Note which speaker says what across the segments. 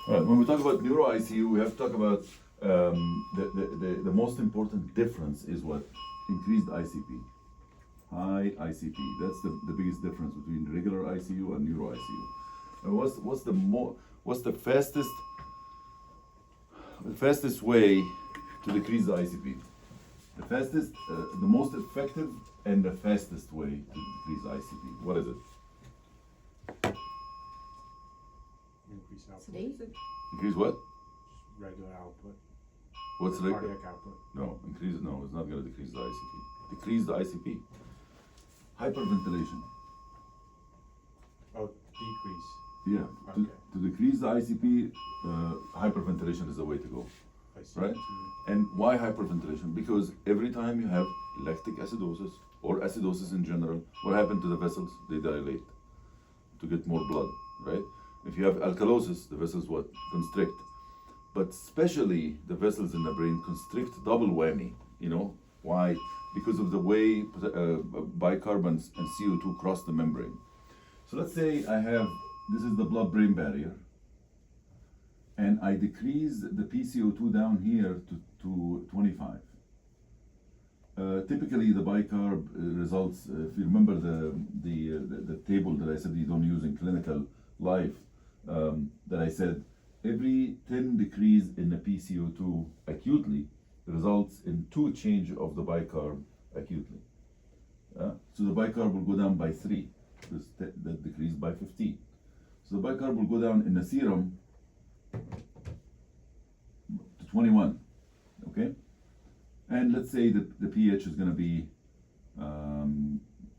Speaker 1: All right, when we talk about Neuro ICU, we have to talk about the most important difference is what? Increased ICP. High ICP. That's the biggest difference between regular ICU and Neuro ICU. And what's the fastest way to decrease the ICP? The fastest, the most effective and the fastest way to decrease ICP. What is it?
Speaker 2: Increase output.
Speaker 3: Sedate?
Speaker 1: Increase what?
Speaker 2: Just regular output.
Speaker 1: What's the
Speaker 2: Cardiac output.
Speaker 1: No, increase. No, it's not going to decrease the ICP. Decrease the ICP. Hyperventilation.
Speaker 2: Oh, decrease.
Speaker 1: Yeah.
Speaker 2: Okay.
Speaker 1: To decrease the ICP, hyperventilation is the way to go.
Speaker 2: I see.
Speaker 1: Right? And why hyperventilation? Because every time you have lactic acidosis or acidosis in general, what happens to the vessels? They dilate to get more blood, right? If you have alkalosis, the vessels what? Constrict. But especially the vessels in the brain constrict, double whammy. You know why? Because of the way bicarbons and CO2 cross the membrane. So let's say this is the blood-brain barrier, and I decrease the PCO2 down here to 25. Typically, the bicarb results. If you remember the table that I said you don't use in clinical life, that I said every 10 decrease in the PCO2 acutely results in 2 change of the bicarb acutely. So the bicarb will go down by 3. That decreased by 15. So the bicarb will go down in the serum to 21. Okay? And let's say that the pH is going to be,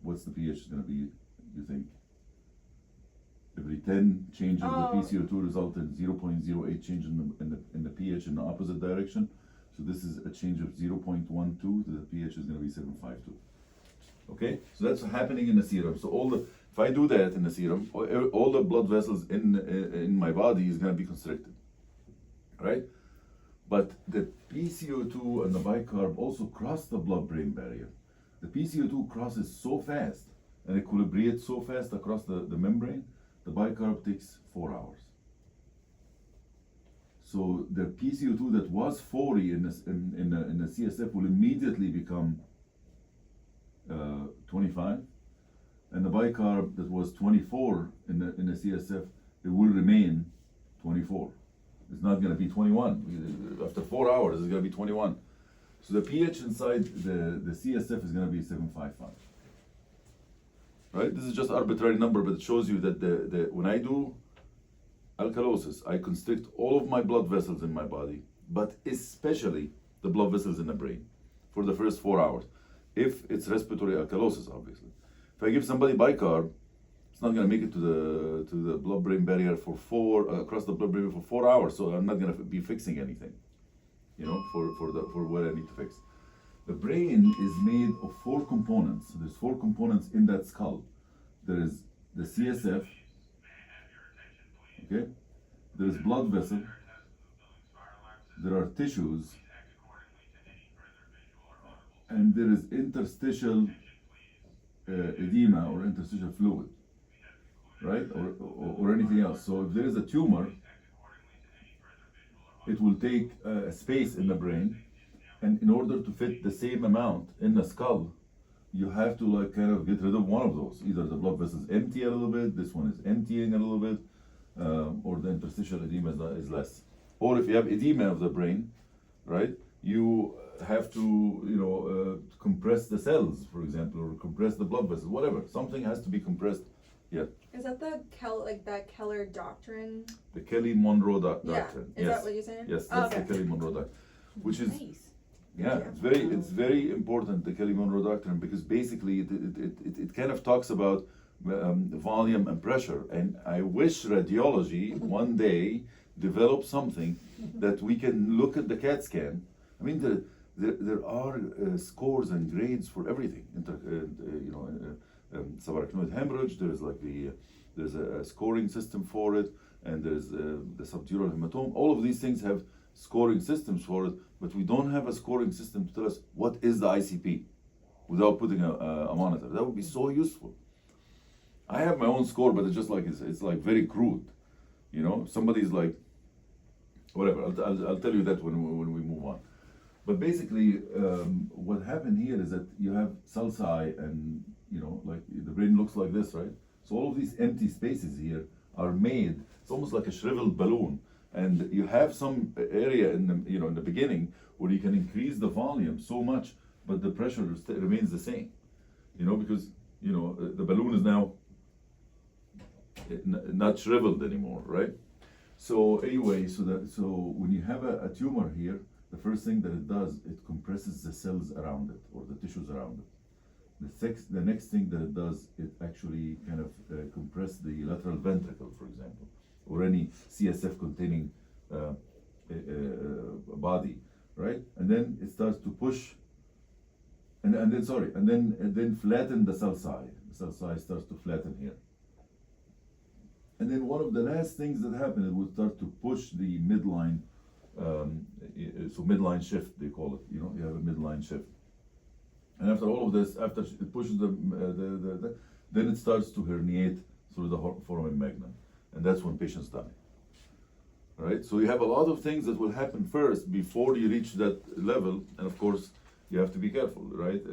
Speaker 1: what's the pH is going to be, you think? Every 10 changes of the PCO2 result in 0.08 change in the pH in the opposite direction. So this is a change of 0.12, the pH is going to be 7.52. Okay, so that's happening in the serum. So if I do that in the serum, all the blood vessels in my body is going to be constricted, right? But the PCO2 and the bicarb also cross the blood-brain barrier. The PCO2 crosses so fast and equilibrates so fast across the membrane. The bicarb takes 4 hours. So the PCO2 that was 40 in the CSF will immediately become 25, and the bicarb that was 24 in the CSF, it will remain 24. It's not going to be 21. After 4 hours, it's going to be 21. So the pH inside the CSF is going to be 7.55. Right? This is just arbitrary number, but it shows you that when I do alkalosis, I constrict all of my blood vessels in my body, but especially the blood vessels in the brain for the first 4 hours. If it's respiratory alkalosis, obviously. If I give somebody bicarb, it's not going to make it to the blood-brain barrier across the blood-brain barrier for 4 hours. So I'm not going to be fixing anything, you know, for what I need to fix. The brain is made of 4 components. So there's 4 components in that skull. There is the CSF. Okay. There is blood vessel. There are tissues. And there is interstitial edema or interstitial fluid, right? Or anything else. So if there is a tumor, it will take space in the brain, and in order to fit the same amount in the skull, you have to like kind of get rid of one of those. Either the blood vessels empty a little bit, this one is emptying a little bit, or the interstitial edema is less. Or if you have edema of the brain, right, you have to compress the cells, for example, or compress the blood vessels, whatever. Something has to be compressed. Yeah.
Speaker 3: Is that that Keller doctrine?
Speaker 1: The Kelly-Monroe doctrine.
Speaker 3: Yeah. Is that what you're saying?
Speaker 1: Yes, that's
Speaker 3: okay.
Speaker 1: the Kelly-Monroe doctrine, which is
Speaker 3: Nice.
Speaker 1: yeah, it's very important, the Kelly-Monroe doctrine, because basically it kind of talks about volume and pressure. And I wish radiology one day develop something that we can look at the CAT scan. I mean, there are scores and grades for everything. Subarachnoid hemorrhage. There's a scoring system for it, and there's the subdural hematoma. All of these things have scoring systems for it, but we don't have a scoring system to tell us what is the ICP without putting a monitor. That would be so useful. I have my own score, but it's just like it's like very crude. You know, somebody's like whatever, I'll tell you that when we move on. But basically, what happened here is that you have sulci and, you know, like the brain looks like this, right? So all of these empty spaces here are made, it's almost like a shriveled balloon. And you have some area in the, you know, in the beginning where you can increase the volume so much, but the pressure remains the same. You know, because, you know, the balloon is now not shriveled anymore, right? So anyway, so when you have a tumor here, the first thing that it does, it compresses the cells around it or the tissues around it. The next thing that it does, it actually kind of compress the lateral ventricle, for example, or any CSF containing body, right? And then it starts to push, and then flatten the sulci. The sulci starts to flatten here. And then one of the last things that happen, it will start to push the midline. So midline shift, they call it. You know, you have a midline shift. And after all of this, after it pushes then it starts to herniate through the foramen magnum, and that's when patients die. Right? So you have a lot of things that will happen first before you reach that level, and of course you have to be careful, right?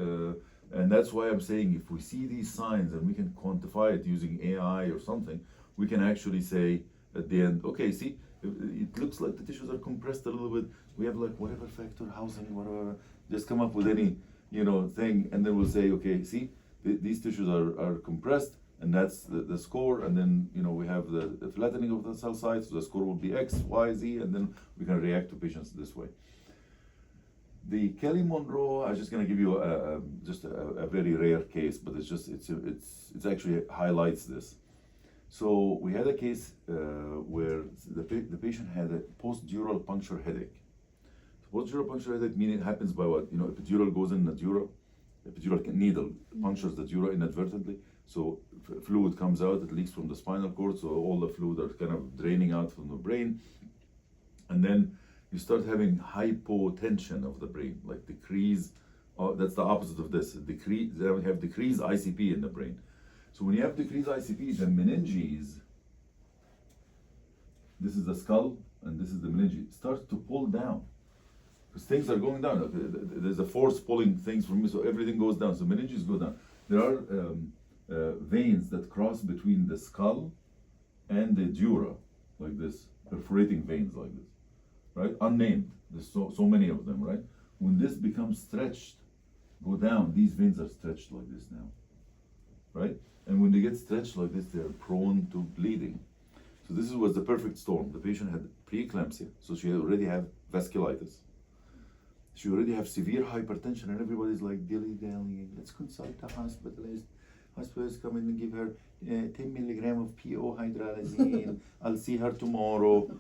Speaker 1: And that's why I'm saying if we see these signs and we can quantify it using AI or something, we can actually say at the end, okay, see, it looks like the tissues are compressed a little bit. We have like whatever factor, housing, whatever. Just come up with any, you know, thing, and then we'll say, okay, see, these tissues are compressed, and that's the score. And then, you know, we have the flattening of the cell size. So the score will be X, Y, Z, and then we can react to patients this way. The Kelly-Monroe, I'm just going to give you a very rare case, but it's actually highlights this. So we had a case where the patient had a post-dural puncture headache. Post-dural puncture headache meaning it happens by what? You know, epidural goes in the dura, epidural needle punctures the dura inadvertently. So fluid comes out, it leaks from the spinal cord, so all the fluid are kind of draining out from the brain. And then you start having hypotension of the brain, like decrease, that's the opposite of this, then we have decreased ICP in the brain. So when you have decreased ICP, the meninges, this is the skull and this is the meninges, starts to pull down. Because things are going down. There's a force pulling things from me, so everything goes down. So meninges go down. There are veins that cross between the skull and the dura, like this, perforating veins like this, right? Unnamed. There's so many of them, right? When this becomes stretched, go down, these veins are stretched like this now, right? And when they get stretched like this, they're prone to bleeding. So this was the perfect storm. The patient had preeclampsia, so she already had vasculitis. She already have severe hypertension, and everybody's like dilly-dallying. Let's consult the hospitalist. Hospitalist come in and give her 10 milligram of PO hydralazine. I'll see her tomorrow.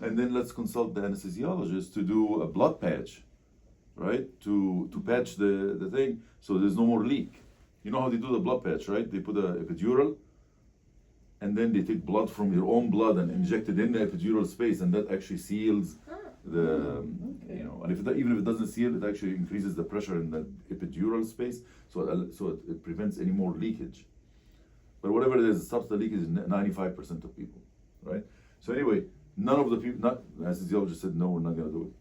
Speaker 1: And then let's consult the anesthesiologist to do a blood patch, right? To patch the thing so there's no more leak. You know how they do the blood patch, right? They put a epidural, and then they take blood from your own blood and inject it in the epidural space, and that actually seals the, you know, and even if it doesn't seal, it actually increases the pressure in the epidural space, so it prevents any more leakage. But whatever it is, it stops the leakage in 95% of people, right? So anyway, none of the people, the anesthesiologist said, no, we're not going to do it.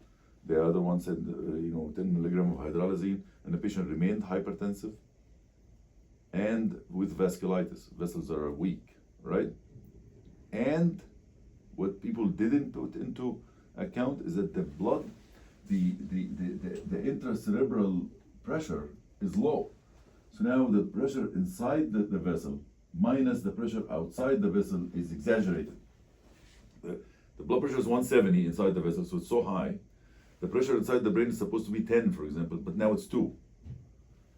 Speaker 1: The other one said, 10 milligram of hydralazine, and the patient remained hypertensive and with vasculitis. Vessels are weak, right? And what people didn't put into account is that the blood, the intracerebral pressure is low. So now the pressure inside the vessel minus the pressure outside the vessel is exaggerated. The blood pressure is 170 inside the vessel, so it's so high. The pressure inside the brain is supposed to be 10, for example, but now it's 2.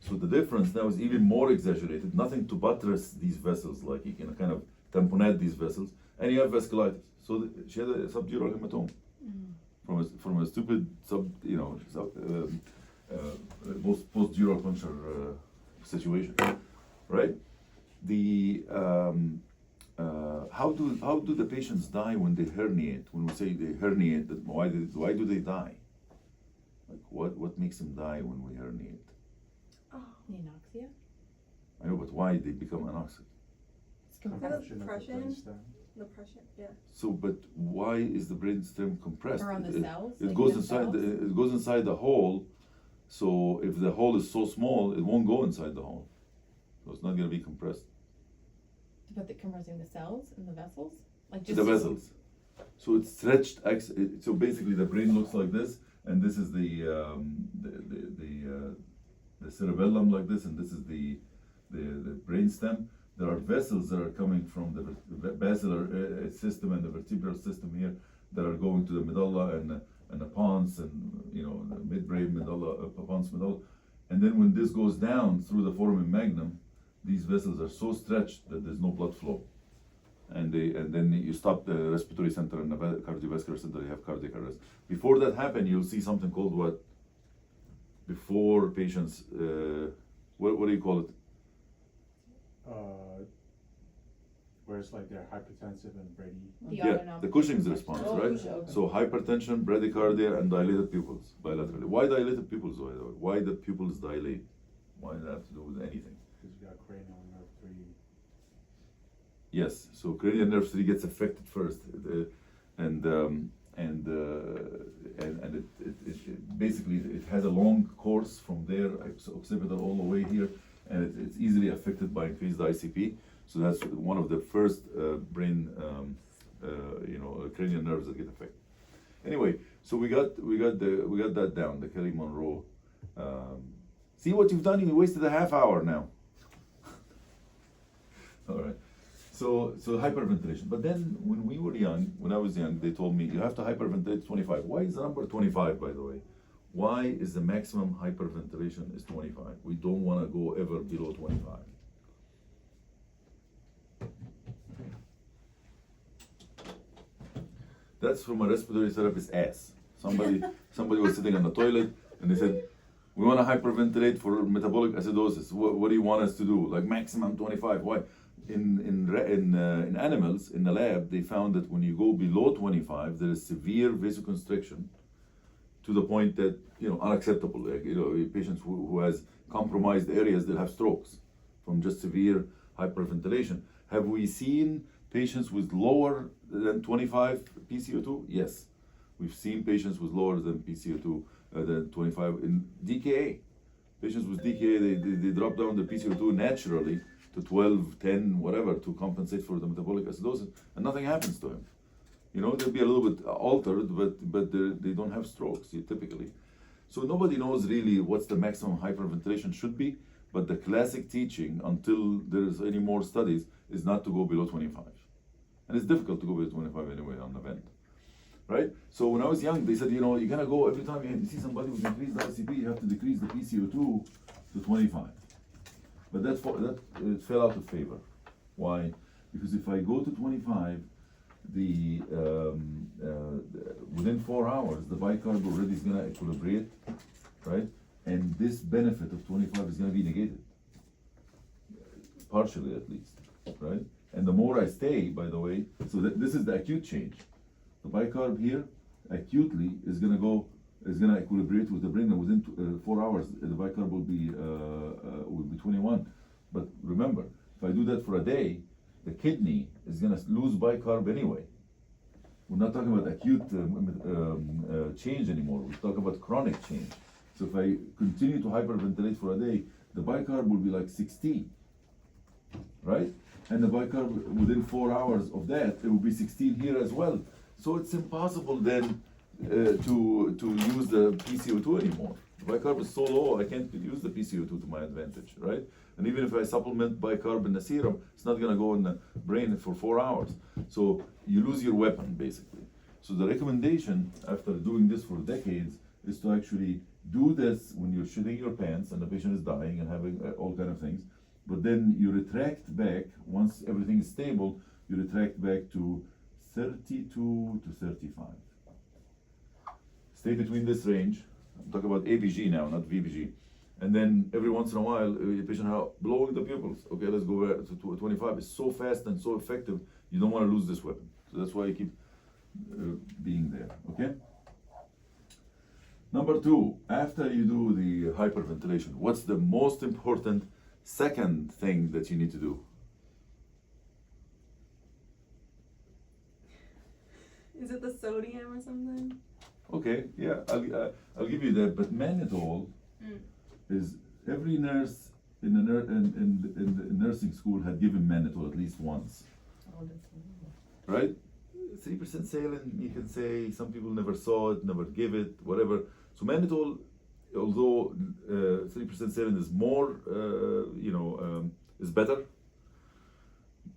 Speaker 1: So the difference now is even more exaggerated. Nothing to buttress these vessels, like you can kind of tamponade these vessels, and you have vasculitis. So she had a subdural hematoma from a stupid post-dural puncture situation, right? The how do the patients die when they herniate? When we say they herniate, why do they die? Like what makes them die when we herniate?
Speaker 4: Anoxia?
Speaker 1: I know, but why they become anoxic?
Speaker 4: It's
Speaker 3: Because of
Speaker 2: Function of the
Speaker 3: depression?
Speaker 2: brainstem.
Speaker 3: The pressure, yeah.
Speaker 1: So, but why is the brainstem compressed?
Speaker 4: Around the cells,
Speaker 1: It
Speaker 4: like
Speaker 1: goes
Speaker 4: the
Speaker 1: inside.
Speaker 4: cells?
Speaker 1: It goes inside the hole. So if the hole is so small, it won't go inside the hole. So it's not going to be compressed.
Speaker 4: But they're compressing the cells and the vessels? Like
Speaker 1: The vessels. So it's stretched. So basically, the brain looks like this, and this is the cerebellum like this, and this is the brainstem. There are vessels that are coming from the basilar system and the vertebral system here that are going to the medulla and the pons and the midbrain medulla, pons medulla, and then when this goes down through the foramen magnum, these vessels are so stretched that there's no blood flow, and then you stop the respiratory center and the cardiovascular center. You have cardiac arrest. Before that happen, you'll see something called what? Before patients, what do you call it?
Speaker 2: Where it's like they're hypertensive and Brady.
Speaker 1: The Cushing's response,
Speaker 4: Oh,
Speaker 1: right?
Speaker 4: Cushing, okay.
Speaker 1: So hypertension, bradycardia, and dilated pupils bilaterally. Why dilated pupils, by the way? Why the pupils dilate? Why does that have to do with anything?
Speaker 2: Because you got cranial nerve 3.
Speaker 1: Yes, so cranial nerve 3 gets affected first, and it basically it has a long course from there, occipital all the way here, and it's easily affected by increased ICP. So that's one of the first brain, cranial nerves that get affected. Anyway, so we got that down, the Kelly Monroe. See what you've done? You wasted a half hour now. All right. So hyperventilation. But then when I was young, they told me you have to hyperventilate 25. Why is the number 25, by the way? Why is the maximum hyperventilation is 25? We don't want to go ever below 25. That's from a respiratory therapist's ass. Somebody was sitting on the toilet and they said, we want to hyperventilate for metabolic acidosis. What do you want us to do? Like maximum 25. Why? In animals in the lab, they found that when you go below 25, there is severe vasoconstriction to the point that unacceptable. Like, patients who has compromised areas, they'll have strokes from just severe hyperventilation. Have we seen patients with lower than 25 PCO2? Yes, we've seen patients with lower than PCO2 than 25 in DKA. Patients with DKA, they drop down the PCO2 naturally to 12, 10, whatever, to compensate for the metabolic acidosis, and nothing happens to him. They'll be a little bit altered, but they don't have strokes typically. So nobody knows really what's the maximum hyperventilation should be, but the classic teaching, until there's any more studies, is not to go below 25. And it's difficult to go below 25 anyway on the vent, right? So when I was young, they said, you're gonna go, every time you see somebody with increased ICP, you have to decrease the PCO2 to 25. But it fell out of favor. Why? Because if I go to 25, within 4 hours, the bicarb already is gonna equilibrate, right? And this benefit of 25 is gonna be negated, partially at least, right? And the more I stay, by the way, so this is the acute change. The bicarb here, acutely, is gonna equilibrate with the brain, and within 4 hours, the bicarb will be 21. But remember, if I do that for a day, the kidney is gonna lose bicarb anyway. We're not talking about acute change anymore. We're talking about chronic change. So if I continue to hyperventilate for a day, the bicarb will be like 16, right? And the bicarb within 4 hours of that, it will be 16 here as well. So it's impossible then to use the PCO2 anymore. The bicarb is so low, I can't use the PCO2 to my advantage, right? And even if I supplement bicarb in the serum, it's not gonna go in the brain for 4 hours. So you lose your weapon, basically. So the recommendation, after doing this for decades, is to actually do this when you're shitting your pants and the patient is dying and having all kind of things. But then you retract back, once everything is stable, you retract back to 32 to 35. Stay between this range. I'm talking about ABG now, not VBG. And then every once in a while, the patient blowing the pupils. Okay, let's go back to 25. It's so fast and so effective, you don't want to lose this weapon. So that's why you keep being there, okay? Number 2, after you do the hyperventilation, what's the most important second thing that you need to do?
Speaker 3: Is it the sodium or something?
Speaker 1: Okay, yeah, I'll give you that, but mannitol
Speaker 3: Mm.
Speaker 1: is, every nurse in the nursing school had given mannitol at least once,
Speaker 4: Oh, that's
Speaker 1: right? 3% saline, you can say, some people never saw it, never give it, whatever. So mannitol, although 3% saline is more, is better,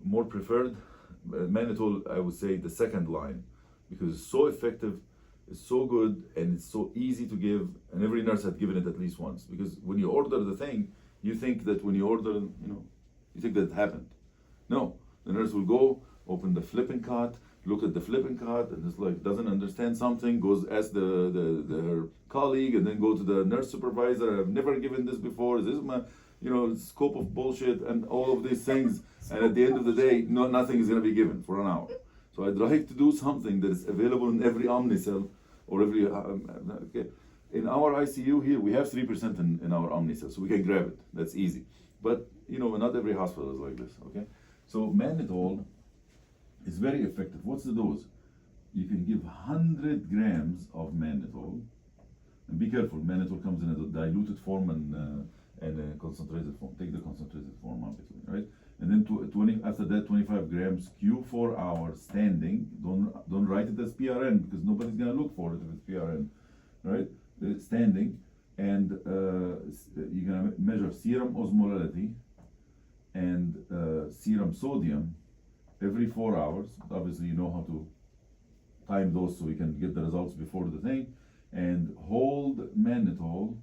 Speaker 1: more preferred, mannitol, I would say the second line, because it's so effective, it's so good, and it's so easy to give, and every nurse had given it at least once. Because when you order the thing, you think that when you order, you think that it happened. No, the nurse will go, open the flipping cart, look at the flipping cart, and it's like, doesn't understand something, goes ask her colleague, and then go to the nurse supervisor, I've never given this before, is this my, scope of bullshit, and all of these things, and at the end of the day, nothing is gonna be given for an hour. So I'd like to do something that is available in every Omnicell, or every, okay. In our ICU here, we have 3% in our Omnicell, so we can grab it, that's easy. But, not every hospital is like this, okay? So mannitol is very effective. What's the dose? You can give 100 grams of mannitol, and be careful, mannitol comes in a diluted form and a concentrated form. Take the concentrated form, obviously, right? And then after that, 25 grams, Q4 hours standing. Don't write it as PRN, because nobody's gonna look for it if it's PRN, right? Standing, and you're gonna measure serum osmolality and serum sodium every 4 hours. Obviously, you know how to time those so we can get the results before the thing. And hold mannitol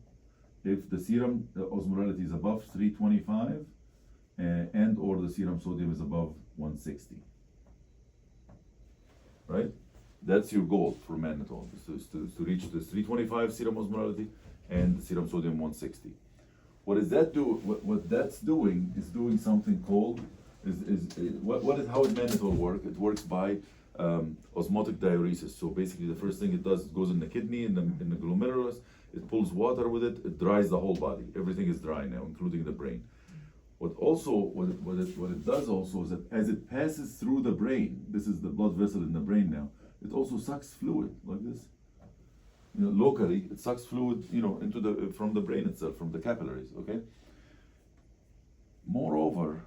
Speaker 1: if the serum osmolality is above 325 and or the serum sodium is above 160. Right? That's your goal for mannitol, is to reach the 325 serum osmolality and the serum sodium 160. What does that do? What that's doing is doing something called, how does mannitol work? It works by osmotic diuresis. So basically the first thing it does, it goes in the kidney, in the glomerulus, it pulls water with it, it dries the whole body. Everything is dry now, including the brain. What it does also is that as it passes through the brain, this is the blood vessel in the brain now, it also sucks fluid like this. Locally, it sucks fluid, from the brain itself, from the capillaries, okay? Moreover,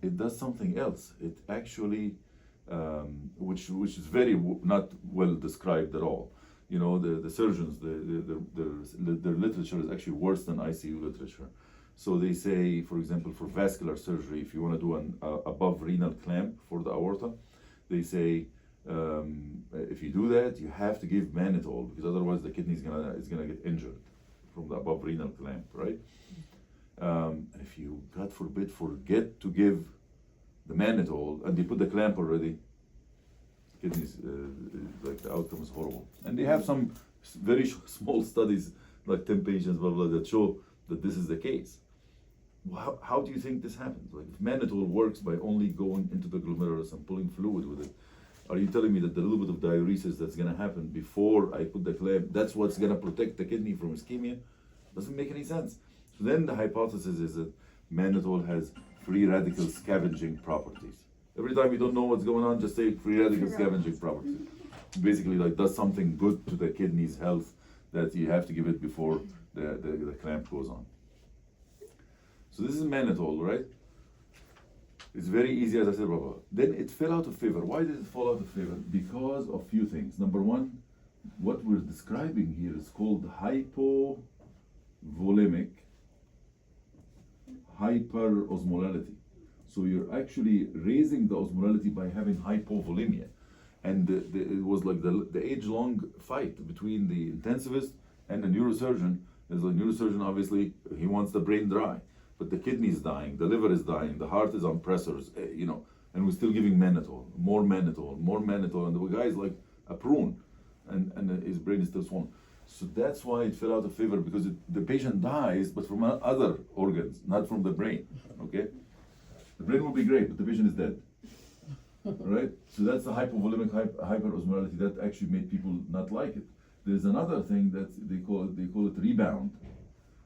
Speaker 1: it does something else. It actually, which is very not well described at all. The surgeons, their literature is actually worse than ICU literature. So they say, for example, for vascular surgery, if you want to do an above renal clamp for the aorta, they say, if you do that, you have to give mannitol, because otherwise the kidney is gonna get injured from the above renal clamp, right? If you, God forbid, forget to give the mannitol and they put the clamp already, kidneys, like the outcome is horrible. And they have some very small studies, like 10 patients, blah, blah, that show that this is the case. How do you think this happens? Like, if mannitol works by only going into the glomerulus and pulling fluid with it, are you telling me that the little bit of diuresis that's gonna happen before I put the clamp, that's what's gonna protect the kidney from ischemia? Doesn't make any sense. So then the hypothesis is that mannitol has free radical scavenging properties. Every time you don't know what's going on, just say free radical scavenging properties. Basically, like, does something good to the kidney's health that you have to give it before the clamp goes on. So this is mannitol, right? It's very easy, as I said, blah, blah. Then it fell out of favor. Why did it fall out of favor? Because of few things. Number one, what we're describing here is called hypovolemic hyperosmolality. So you're actually raising the osmolality by having hypovolemia. And it was like the age-long fight between the intensivist and the neurosurgeon. There's a neurosurgeon, obviously, he wants the brain dry, but the kidney is dying, the liver is dying, the heart is on pressors, and we're still giving mannitol, more mannitol, and the guy is like a prune, and his brain is still swollen. So that's why it fell out of favor, because the patient dies, but from other organs, not from the brain, okay? The brain will be great, but the patient is dead. Right? So that's the hypovolemic hyperosmolality that actually made people not like it. There's another thing that they call it rebound.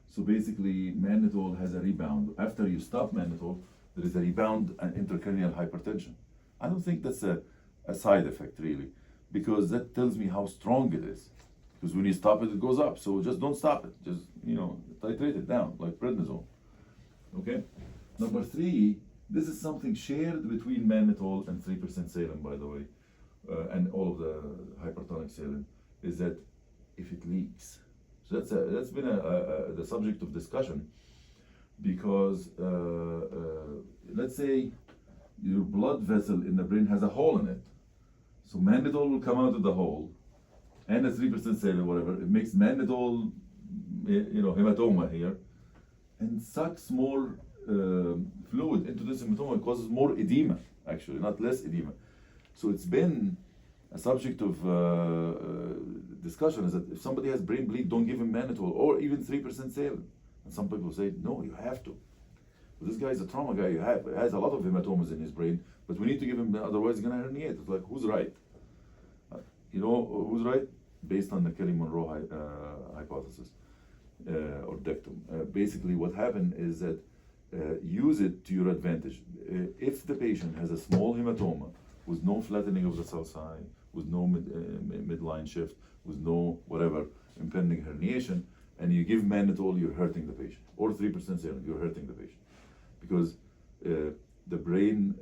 Speaker 1: So basically, mannitol has a rebound. After you stop mannitol, there is a rebound and intracranial hypertension. I don't think that's a side effect, really, because that tells me how strong it is. Because when you stop it, it goes up. So just don't stop it. Just, titrate it down like prednisone. Okay? Number 3, this is something shared between mannitol and 3% saline, by the way, and all of the hypertonic saline, is that if it leaks. So that's been the subject of discussion, because let's say your blood vessel in the brain has a hole in it. So mannitol will come out of the hole, and a 3% saline, whatever. It makes mannitol, hematoma here, and sucks more fluid into this hematoma. It causes more edema, actually, not less edema. So it's been a subject of discussion, is that if somebody has brain bleed, don't give him mannitol or even 3% saline. And some people say, no, you have to. But this guy is a trauma guy. He has a lot of hematomas in his brain, but we need to give him, otherwise he's gonna herniate. It's like, who's right? You know who's right? Based on the Kelly-Monroe hypothesis or dictum. Basically, what happened is that use it to your advantage. If the patient has a small hematoma with no flattening of the sulci, with no midline shift, with no whatever impending herniation, and you give mannitol, you're hurting the patient, or 3% saline, you're hurting the patient, because the brain,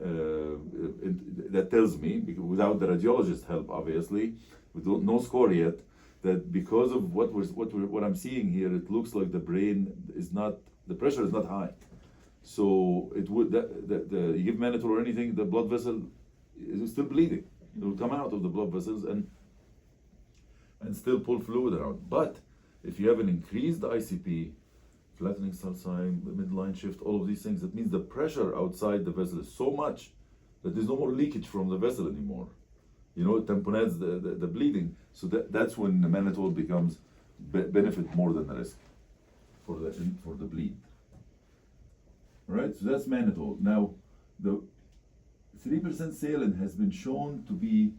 Speaker 1: that tells me, because without the radiologist help, obviously, with no score yet, that because of what I'm seeing here, it looks like the brain is not, the pressure is not high. So it would, you give mannitol or anything, the blood vessel is still bleeding. It will come out of the blood vessels and still pull fluid around. But if you have an increased ICP, flattening sulci, midline shift, all of these things, that means the pressure outside the vessel is so much that there's no more leakage from the vessel anymore. It tamponates the bleeding. So that's when the mannitol becomes benefit more than the risk for the bleed. All right, so that's mannitol. Now, the 3% saline has been shown to be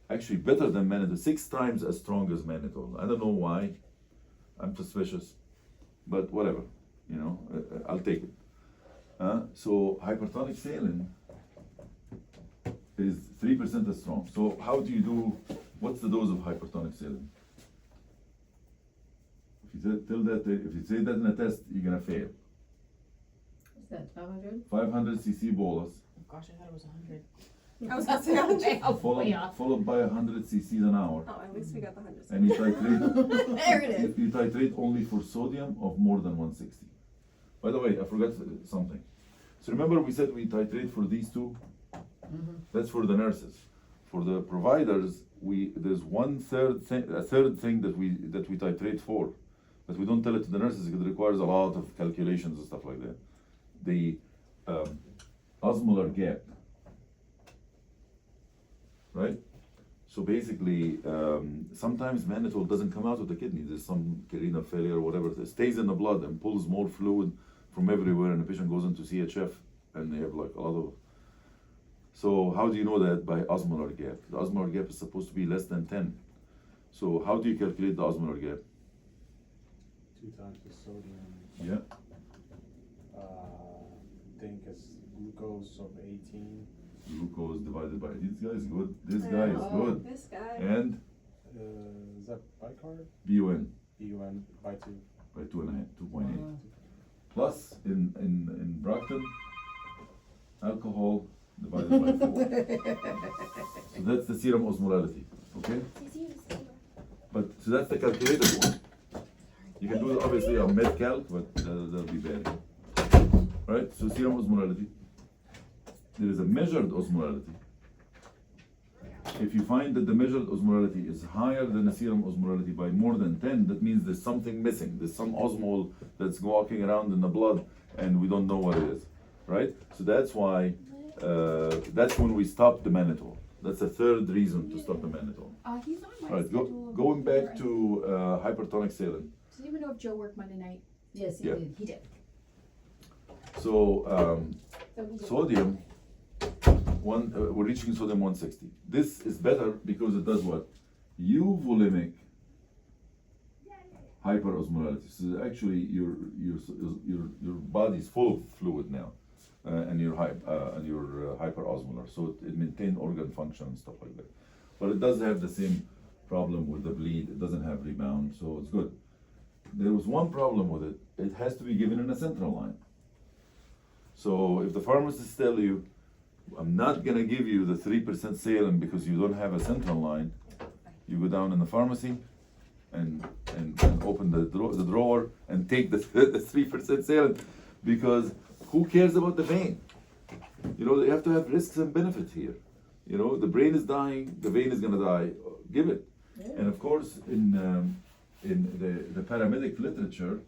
Speaker 1: actually better than mannitol, 6 times as strong as mannitol. I don't know why. I'm suspicious, but whatever, I'll take it. So hypertonic saline is 3% as strong. So how do you do, what's the dose of hypertonic saline? If you say that in a test, you're gonna fail.
Speaker 4: What's that, 500?
Speaker 1: 500 cc bolus,
Speaker 4: Oh gosh, I thought it was 100.
Speaker 3: I was gonna say 100.
Speaker 1: followed by 100 cc's an hour.
Speaker 3: Oh, at least we got the 100.
Speaker 1: And you titrate,
Speaker 4: There it is.
Speaker 1: you titrate only for sodium of more than 160. By the way, I forgot something. So remember we said we titrate for these two? That's for the nurses. For the providers, there's a third thing that we titrate for, but we don't tell it to the nurses because it requires a lot of calculations and stuff like that. The osmolar gap, right? So basically, sometimes mannitol doesn't come out of the kidney. There's some renal failure or whatever. It stays in the blood and pulls more fluid from everywhere, and the patient goes into CHF, and they have like a lot of. So how do you know that? By osmolar gap. The osmolar gap is supposed to be less than 10. So how do you calculate the osmolar gap?
Speaker 2: 2 times the sodium.
Speaker 1: Yeah.
Speaker 2: I think it's glucose of 18.
Speaker 1: Glucose divided by, this guy is good. This guy is good.
Speaker 3: This guy.
Speaker 1: And
Speaker 2: Is that bicarb?
Speaker 1: BUN
Speaker 2: BUN by 2.
Speaker 1: by 2.8. Plus in Brockton, alcohol divided by 4. So that's the serum osmolality. Okay? But so that's the calculated one. You can do it obviously on MedCalc, but that'll be bad. Right? So serum osmolality. There is a measured osmolality. If you find that the measured osmolality is higher than the serum osmolality by more than 10, that means there's something missing. There's some osmol that's walking around in the blood and we don't know what it is. Right? So that's why, that's when we stop the mannitol. That's the third reason to stop the mannitol.
Speaker 4: He's on my
Speaker 1: All right,
Speaker 4: schedule.
Speaker 1: going back to hypertonic saline.
Speaker 4: Does anyone know if Joe worked Monday night?
Speaker 5: Yes,
Speaker 1: Yeah.
Speaker 5: he did.
Speaker 1: So
Speaker 4: So he did.
Speaker 1: sodium, we're reaching sodium 160. This is better because it does what? Euvolemic hyperosmolality. So actually your body is full of fluid now, and you're hyperosmolar. So it maintains organ function and stuff like that. but it does have the same problem with the bleed. It doesn't have rebound, so it's good. There was one problem with it. It has to be given in a central line. So if the pharmacists tell you, I'm not gonna give you the 3% saline because you don't have a central line, you go down in the pharmacy and open the drawer and take the 3% saline, because who cares about the vein? You know, they have to have risks and benefits here. You know, the brain is dying, the vein is gonna die, give it. And of course, in the paramedic literature,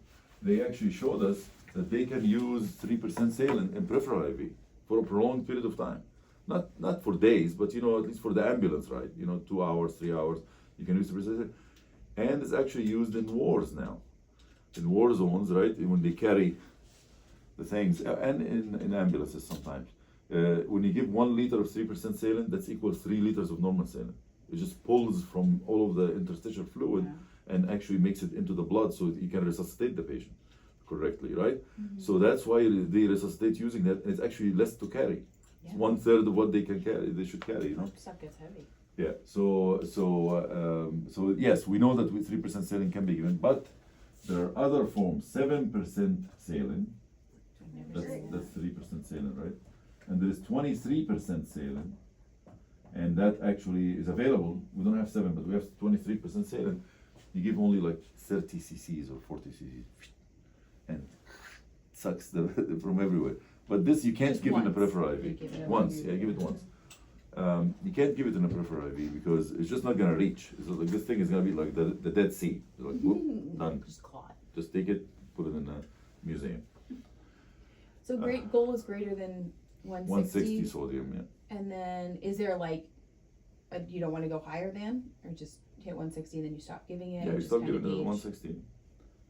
Speaker 1: they actually showed us that they can use 3% saline in peripheral IV for a prolonged period of time. Not for days, but you know, at least for the ambulance ride, you know, 2 hours, 3 hours, you can use 3% saline. And it's actually used in wars now. In war zones, right, when they carry the things, and in ambulances sometimes. When you give 1 liter of 3% saline, that's equal 3 liters of normal saline. It just pulls from all of the interstitial fluid and actually makes it into the blood so you can resuscitate the patient correctly, right? So that's why they resuscitate using that, and it's actually less to carry. It's 1/3 of what they can carry, they should carry, you know?
Speaker 4: Stuff gets heavy.
Speaker 1: Yeah, so yes, we know that with 3% saline can be given, but there are other forms. 7% saline, that's 3% saline, right? And there is 23% saline, and that actually is available. We don't have 7, but we have 23% saline. You give only like 30 cc's or 40 cc's, and sucks from everywhere. But this you can't
Speaker 4: Just
Speaker 1: give in a
Speaker 4: once.
Speaker 1: peripheral
Speaker 4: You
Speaker 1: IV.
Speaker 4: give it
Speaker 1: Once,
Speaker 4: once.
Speaker 1: yeah, give it once. You can't give it in a peripheral IV because it's just not gonna reach. It's like this thing is gonna be like the Dead Sea. It's like, whoop, done.
Speaker 4: Just clot.
Speaker 1: Just take it, put it in a museum.
Speaker 4: So great goal is greater than 160.
Speaker 1: 160 sodium, yeah.
Speaker 4: And then is there like, you don't want to go higher than, or just hit 160 and then you stop giving it?
Speaker 1: Yeah, you
Speaker 4: just
Speaker 1: stop
Speaker 4: kinda
Speaker 1: giving it at
Speaker 4: gauge?
Speaker 1: 160.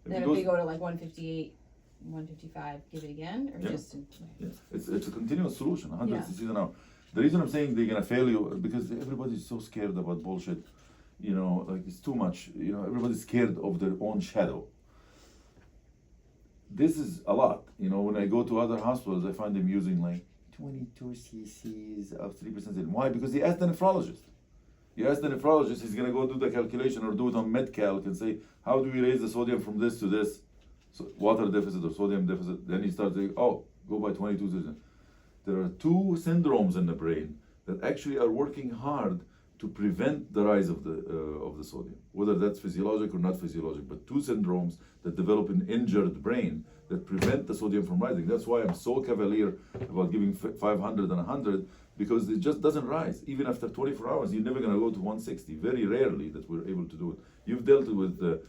Speaker 4: Then if they go to like 158, 155, give it again, or
Speaker 1: Yeah.
Speaker 4: just?
Speaker 1: Yeah, it's a continuous solution, 100
Speaker 4: Yeah.
Speaker 1: cc's an hour. The reason I'm saying they're gonna fail you because everybody's so scared about bullshit. You know, like it's too much. You know, everybody's scared of their own shadow. This is a lot. You know, when I go to other hospitals, I find them using like 22 cc's of 3%. Why? Because they asked the nephrologist. You ask the nephrologist, he's gonna go do the calculation or do it on MedCalc and say, how do we raise the sodium from this to this? So water deficit or sodium deficit. Then he starts saying, oh, go by 22. There are 2 syndromes in the brain that actually are working hard to prevent the rise of the sodium, whether that's physiologic or not physiologic, but 2 syndromes that develop an injured brain that prevent the sodium from rising. That's why I'm so cavalier about giving 500 and 100, because it just doesn't rise. Even after 24 hours, you're never gonna go to 160. Very rarely that we're able to do it. You've dealt with the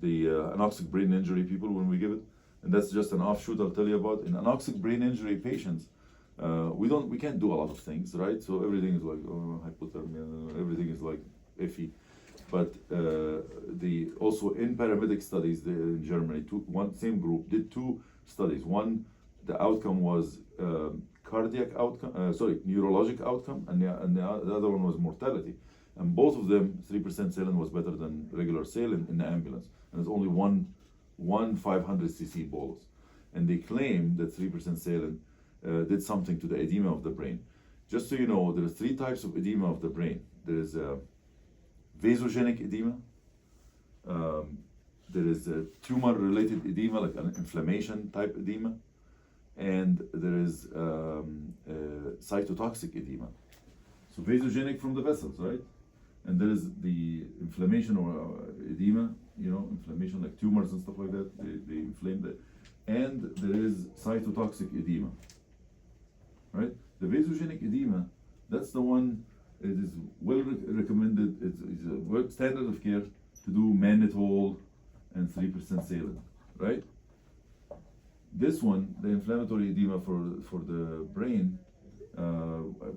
Speaker 1: anoxic brain injury people when we give it, and that's just an offshoot I'll tell you about. In anoxic brain injury patients, we can't do a lot of things, right? So everything is like hypothermia, everything is like iffy. But also in paramedic studies in Germany, same group did 2 studies. One, the outcome was cardiac outcome, neurologic outcome, and the other one was mortality. And both of them, 3% saline was better than regular saline in the ambulance. And there's only one 500 cc bolus. And they claim that 3% saline did something to the edema of the brain. Just so you know, there are 3 types of edema of the brain. There is vasogenic edema, there is a tumor-related edema, like an inflammation type edema, and there is cytotoxic edema. So vasogenic from the vessels, right? And there is the inflammation or edema, you know, inflammation like tumors and stuff like that, they inflame that. And there is cytotoxic edema, right? The vasogenic edema, that's the one, it is well recommended, it's a standard of care to do mannitol and 3% saline, right? This one, the inflammatory edema for the brain,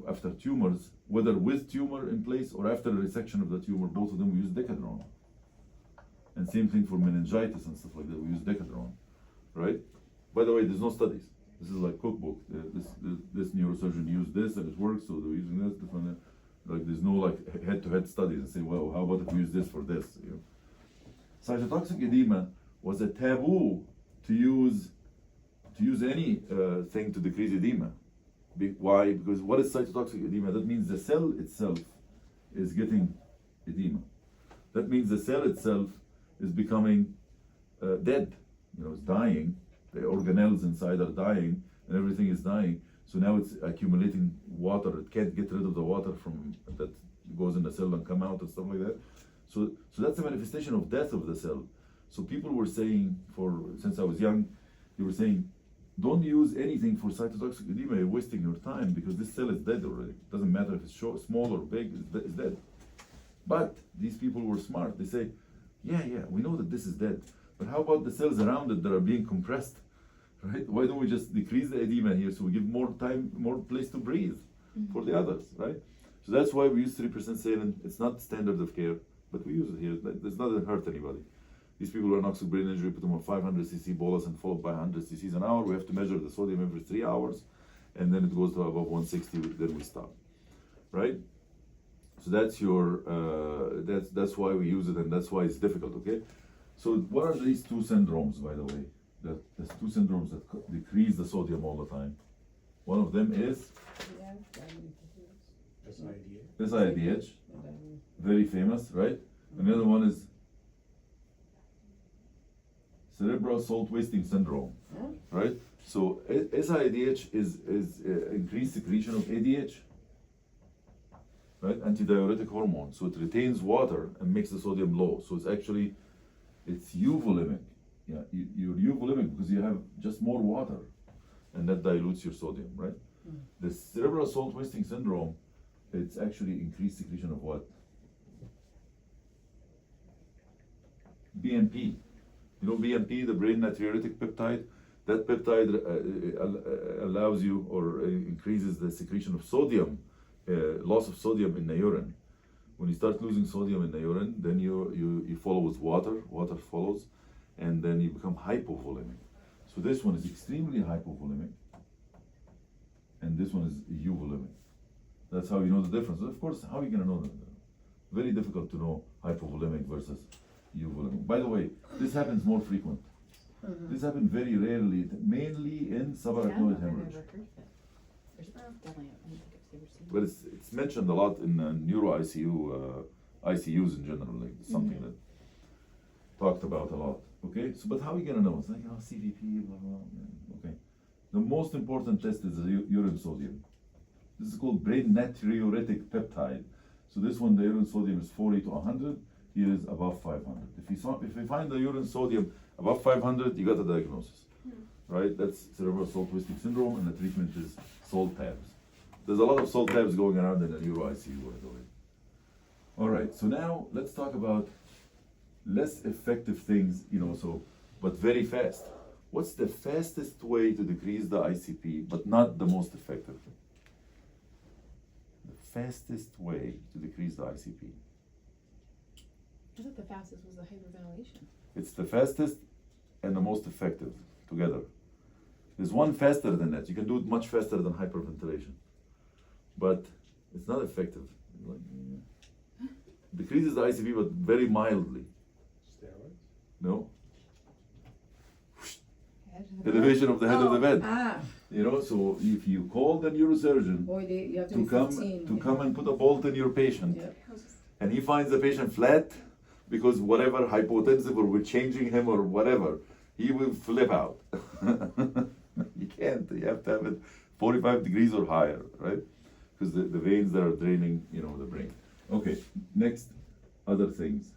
Speaker 1: after tumors, whether with tumor in place or after a resection of the tumor, both of them we use decadron. And same thing for meningitis and stuff like that, we use decadron, right? By the way, there's no studies. This is like cookbook. This neurosurgeon used this and it works, so they're using this. Like there's no like head-to-head studies and say, well, how about if we use this for this? You know? Cytotoxic edema was a taboo to use any thing to decrease edema. Why? Because what is cytotoxic edema? That means the cell itself is getting edema. That means the cell itself is becoming dead, it's dying, the organelles inside are dying, and everything is dying, so now it's accumulating water, it can't get rid of the water from that goes in the cell and come out and stuff like that. So that's a manifestation of death of the cell. So people were saying, since I was young, they were saying, don't use anything for cytotoxic edema, you're wasting your time because this cell is dead already. It doesn't matter if it's small or big, it's dead. But these people were smart. They say, yeah, we know that this is dead, but how about the cells around it that are being compressed, right? Why don't we just decrease the edema here so we give more time, more place to breathe for the others, right? So that's why we use 3% saline. It's not standard of care, but we use it here. It's not going to hurt anybody. These people who are anoxic brain injury, put them on 500 cc bolus and followed by 100 cc's an hour. We have to measure the sodium every 3 hours, and then it goes to above 160, then we stop, right? So that's that's why we use it, and that's why it's difficult, okay? So what are these two syndromes, by the way? There's two syndromes that decrease the sodium all the time. One of them is SIDH, very famous, right? And the other one is cerebral salt wasting syndrome, right? So SIDH is increased secretion of ADH, right? Antidiuretic hormone. So it retains water and makes the sodium low. So it's euvolemic. Yeah, you're euvolemic because you have just more water, and that dilutes your sodium, right? The cerebral salt wasting syndrome, it's actually increased secretion of what? BMP. BMP, the brain natriuretic peptide, that peptide allows you or increases the secretion of sodium, loss of sodium in the urine. When you start losing sodium in the urine, then you follow with water follows, and then you become hypovolemic. So this one is extremely hypovolemic, and this one is euvolemic. That's how you know the difference. Of course, how are you going to know that? Very difficult to know hypovolemic versus euvolemic. By the way, this happens more frequent. This happens very rarely, mainly in subarachnoid hemorrhage. But it's mentioned a lot in Neuro ICU, ICUs in general, like something that talked about a lot. Okay, so but how are you gonna know? It's like CVP, blah, blah, blah. Okay. The most important test is the urine sodium. This is called brain natriuretic peptide. So this one, the urine sodium is 40 to 100. Here is above 500. If you find the urine sodium above 500, you got a diagnosis, right? That's cerebral salt wasting syndrome, and the treatment is salt tabs. There's a lot of salt tabs going around in the Neuro ICU, by the way. All right, so now let's talk about less effective things, but very fast. What's the fastest way to decrease the ICP, but not the most effective? The fastest way to decrease the ICP.
Speaker 4: I thought the fastest was the hyperventilation.
Speaker 1: It's the fastest and the most effective together. There's one faster than that. You can do it much faster than hyperventilation, but it's not effective. Decreases the ICP, but very mildly.
Speaker 2: Steroids?
Speaker 1: No. Elevation of the head of the bed.
Speaker 5: Ah,
Speaker 1: So if you call the neurosurgeon
Speaker 5: boy, you have to
Speaker 1: to
Speaker 5: be
Speaker 1: come
Speaker 5: 15.
Speaker 1: and put a bolt in your patient,
Speaker 5: Yeah.
Speaker 1: and he finds the patient flat because whatever hypotensive or we're changing him or whatever, he will flip out. You can't. You have to have it 45 degrees or higher, right? Because the veins that are draining, the brain. Okay, next, other things.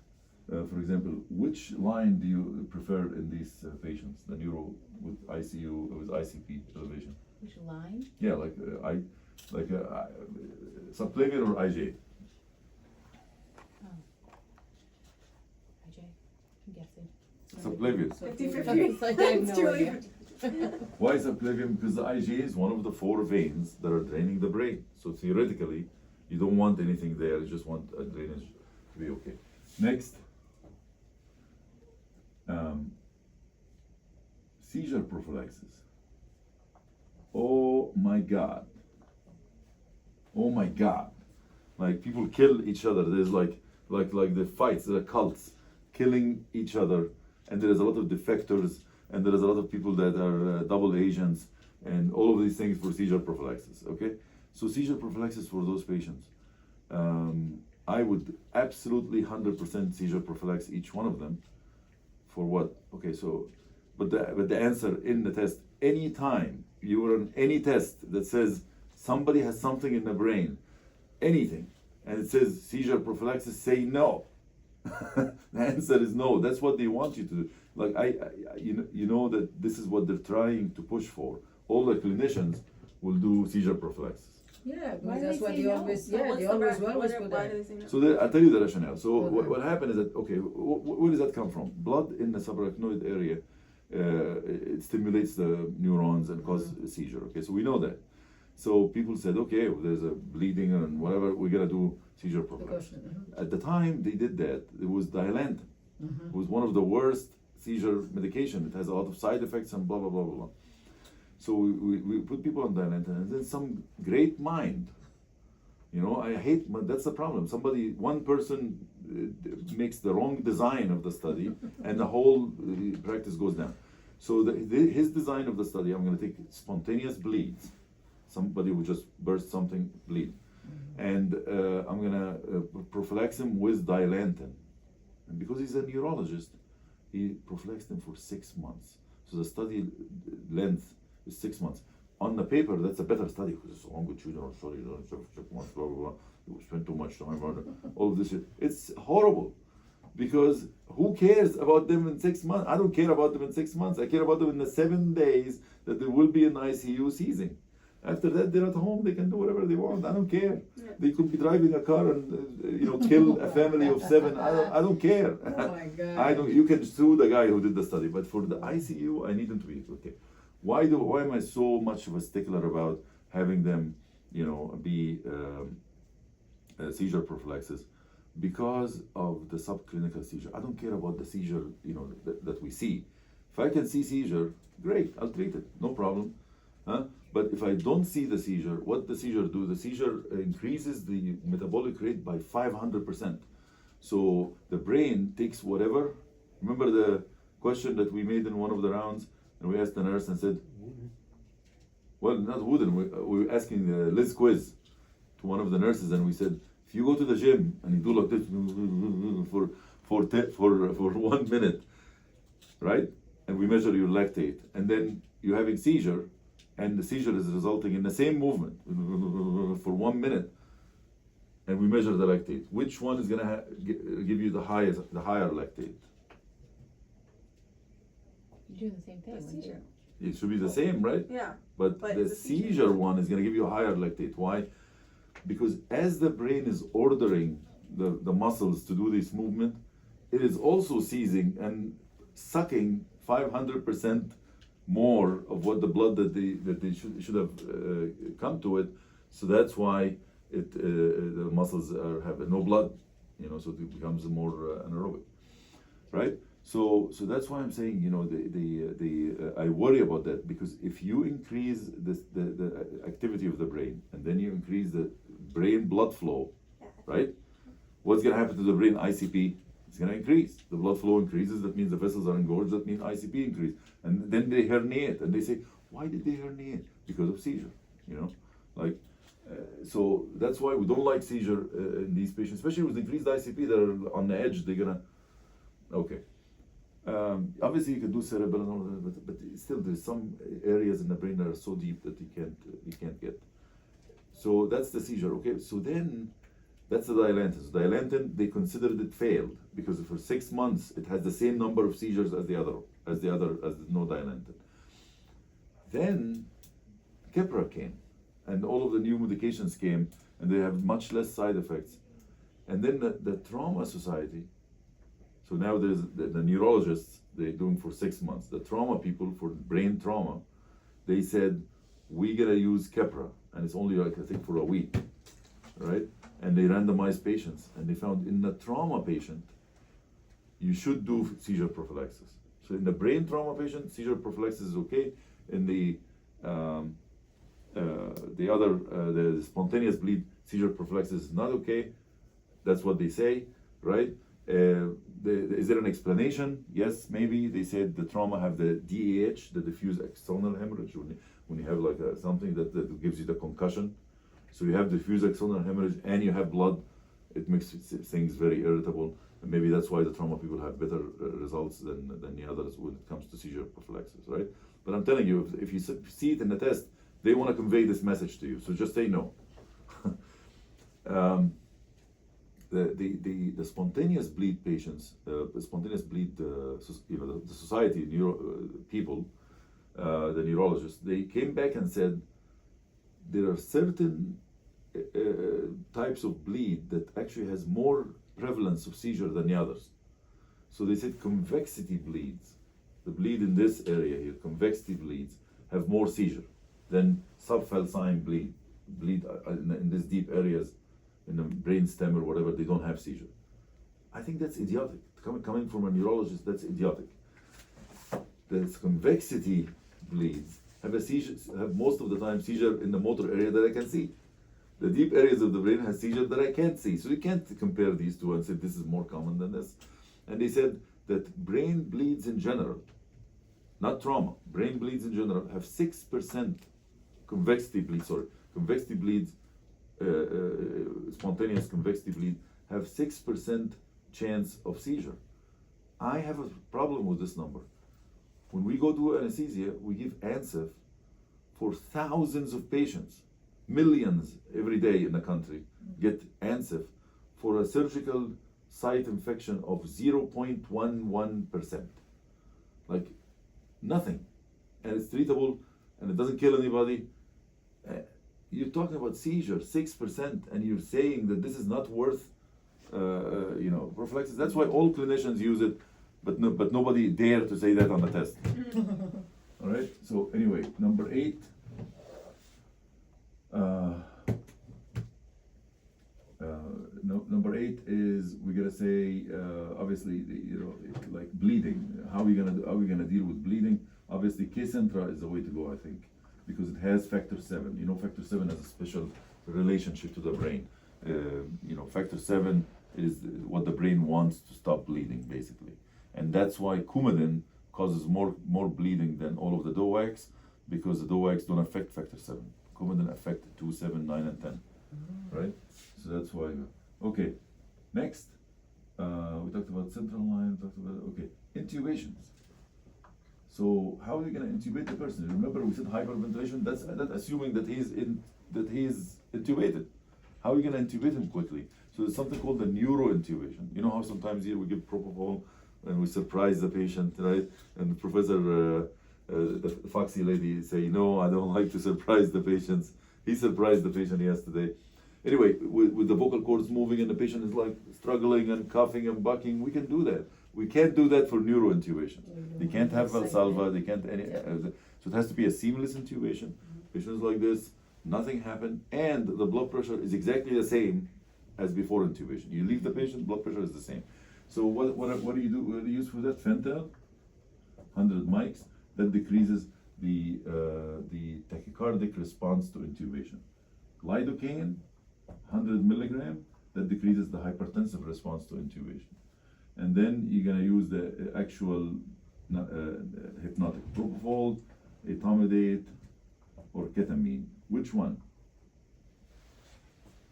Speaker 1: For example, which line do you prefer in these patients? The neuro with ICU, with ICP elevation?
Speaker 4: Which line?
Speaker 1: Yeah, subclavian or IJ?
Speaker 4: IJ, I'm guessing.
Speaker 1: Subclavian.
Speaker 3: 50-50.
Speaker 4: It's like I have
Speaker 3: It's
Speaker 4: no
Speaker 3: too
Speaker 4: idea.
Speaker 3: late.
Speaker 1: Why subclavian? Because the IJ is one of the 4 veins that are draining the brain. So theoretically, you don't want anything there, you just want a drainage to be okay. Next, seizure prophylaxis. Oh my God. Oh my God. Like people kill each other. There's like the fights, the cults killing each other, and there is a lot of defectors, and there is a lot of people that are double agents, and all of these things for seizure prophylaxis. Okay, so seizure prophylaxis for those patients. I would absolutely 100% seizure prophylax each one of them. For what? Okay, so, but the answer in the test, anytime you are on any test that says somebody has something in the brain, anything, and it says seizure prophylaxis, say no. The answer is no. That's what they want you to do. Like you know that this is what they're trying to push for. All the clinicians will do seizure prophylaxis.
Speaker 5: Yeah,
Speaker 4: Why
Speaker 5: because
Speaker 4: do
Speaker 5: that's
Speaker 4: they
Speaker 5: what
Speaker 4: say
Speaker 5: they
Speaker 4: no?
Speaker 5: always,
Speaker 3: So
Speaker 5: yeah,
Speaker 3: what's
Speaker 5: they
Speaker 3: the
Speaker 5: always
Speaker 3: back-
Speaker 5: put
Speaker 3: why
Speaker 5: that.
Speaker 3: do they say no?
Speaker 1: So I'll tell you the rationale. So
Speaker 5: Okay.
Speaker 1: what happened is that, okay, where does that come from? Blood in the subarachnoid area, it stimulates the neurons and causes a seizure. Okay, so we know that. So people said, okay, well, there's a bleeding and whatever, we're gonna do seizure prophylaxis. At the time they did that, it was Dilantin. It was one of the worst seizure medication. It has a lot of side effects and blah blah blah blah blah. So we put people on Dilantin, and then some great mind, you know, I hate, that's the problem. One person makes the wrong design of the study, and the whole practice goes down. So his design of the study, I'm going to take spontaneous bleeds. Somebody would just burst something, bleed. And I'm going to prophylax him with Dilantin. And because he's a neurologist, he prophylaxed him for 6 months. So the study length is 6 months. On the paper, that's a better study because it's longitudinal study, 6 months, blah, blah, blah. You spend too much time on it, all of this shit. It's horrible because who cares about them in 6 months? I don't care about them in 6 months. I care about them in the 7 days that they will be in ICU seizing. After that, they're at home. They can do whatever they want. I don't care.
Speaker 3: Yeah.
Speaker 1: They could be driving a car and kill a family of 7. I don't care.
Speaker 5: Oh my God.
Speaker 1: I don't. You can sue the guy who did the study, but for the ICU, I need them to be okay. Why am I so much of a stickler about having them, be seizure prophylaxis? Because of the subclinical seizure. I don't care about the seizure, that we see. If I can see seizure, great, I'll treat it, no problem. But if I don't see the seizure, what the seizure do? The seizure increases the metabolic rate by 500%. So the brain takes whatever. Remember the question that we made in one of the rounds, and we asked the nurse and said, well, not wooden. We were asking the Liz quiz to one of the nurses, and we said, if you go to the gym and you do like this for 1 minute, right? And we measure your lactate, and then you're having seizure, and the seizure is resulting in the same movement for 1 minute, and we measure the lactate. Which one is gonna give you the higher lactate?
Speaker 4: You're doing the same thing.
Speaker 3: The
Speaker 4: wouldn't you?
Speaker 3: seizure.
Speaker 1: It should be the same, right?
Speaker 3: Yeah.
Speaker 1: But
Speaker 3: But
Speaker 1: the
Speaker 3: the seizure
Speaker 1: seizure
Speaker 3: one-
Speaker 1: one is going to give you a higher lactate. Why? Because as the brain is ordering the muscles to do this movement, it is also seizing and sucking 500% more of what the blood that they should have come to it. So that's why the muscles have no blood, so it becomes more anaerobic, right? So that's why I'm saying, I worry about that, because if you increase the activity of the brain, and then you increase the brain blood flow, right? What's going to happen to the brain ICP? It's going to increase. The blood flow increases. That means the vessels are engorged. That means ICP increase. And then they herniate, and they say, why did they herniate? Because of seizure. So that's why we don't like seizure in these patients, especially with increased ICP. They're on the edge. They're gonna. Okay. Obviously, you can do cerebral and all that, but still, there's some areas in the brain that are so deep that you can't get. So that's the seizure. Okay. So then, that's the Dilantin. So Dilantin, they considered it failed because for 6 months it has the same number of seizures as no Dilantin. Then Keppra came, and all of the new medications came, and they have much less side effects. And then the Trauma Society. So now there's the neurologists, they're doing for 6 months. The trauma people for brain trauma, they said, we're gonna use Keppra, and it's only I think for a week, right? And they randomized patients, and they found in the trauma patient, you should do seizure prophylaxis. So in the brain trauma patient, seizure prophylaxis is okay. In the spontaneous bleed, seizure prophylaxis is not okay. That's what they say, right? Is there an explanation? Yes, maybe. They said the trauma have the DAH, the diffuse axonal hemorrhage, when you have like something that gives you the concussion. So you have diffuse axonal hemorrhage and you have blood it makes things very irritable, and maybe that's why the trauma people have better results than the others when it comes to seizure prophylaxis, right? But I'm telling you, if you see it in the test, they want to convey this message to you, so just say no. The spontaneous bleed patients, the spontaneous bleed, the society people, the neurologists, they came back and said there are certain types of bleed that actually has more prevalence of seizure than the others. So they said convexity bleeds, the bleed in this area here, convexity bleeds have more seizure than subfalcine bleed in these deep areas in the brain stem or whatever, they don't have seizure. I think that's idiotic. Coming from a neurologist, that's idiotic. The convexity bleeds have a seizure, have most of the time seizure in the motor area that I can see. The deep areas of the brain has seizure that I can't see. So you can't compare these two and say this is more common than this. And they said that brain bleeds in general, not trauma, brain bleeds in general have 6% convexity bleeds, spontaneous convexity bleed have 6% chance of seizure. I have a problem with this number. When we go to anesthesia, we give ANSEF for thousands of patients. Millions every day in the country get ANSEF for a surgical site infection of 0.11%. Like nothing. And it's treatable and it doesn't kill anybody. You're talking about seizure, 6%, and you're saying that this is not worth, prophylaxis. That's why all clinicians use it, but nobody dare to say that on the test. All right. So anyway, number 8. Number 8 is we gotta say obviously like bleeding. How are we gonna deal with bleeding? Obviously, Kcentra is the way to go, I think, because it has factor 7. Factor 7 has a special relationship to the brain. Factor 7 is what the brain wants to stop bleeding, basically, and that's why Coumadin causes more bleeding than all of the DOACs, because the DOACs don't affect factor 7. Coumadin affect 2, 7, 9, and 10. Right? So that's why. Okay, next. We talked about central line, intubations. So how are you going to intubate the person? Remember we said hyperventilation, that's assuming that he's intubated. How are you going to intubate him quickly? So there's something called the neuro intubation. You know how sometimes here we give propofol and we surprise the patient, right? And Professor the Foxy lady say, no, I don't like to surprise the patients. He surprised the patient yesterday. Anyway, with the vocal cords moving and the patient is like struggling and coughing and bucking, we can do that. We can't do that for neuro intubation. They can't have Valsalva, they can't so it has to be a seamless intubation. Patient is like this, nothing happened, and the blood pressure is exactly the same as before intubation. You leave the patient, blood pressure is the same. So what do you do? What do you use for that? Fentanyl, 100 mics, that decreases the tachycardic response to intubation. Lidocaine, 100 milligram, that decreases the hypertensive response to intubation. And then you're gonna use the actual hypnotic, propofol, etomidate, or ketamine. Which one?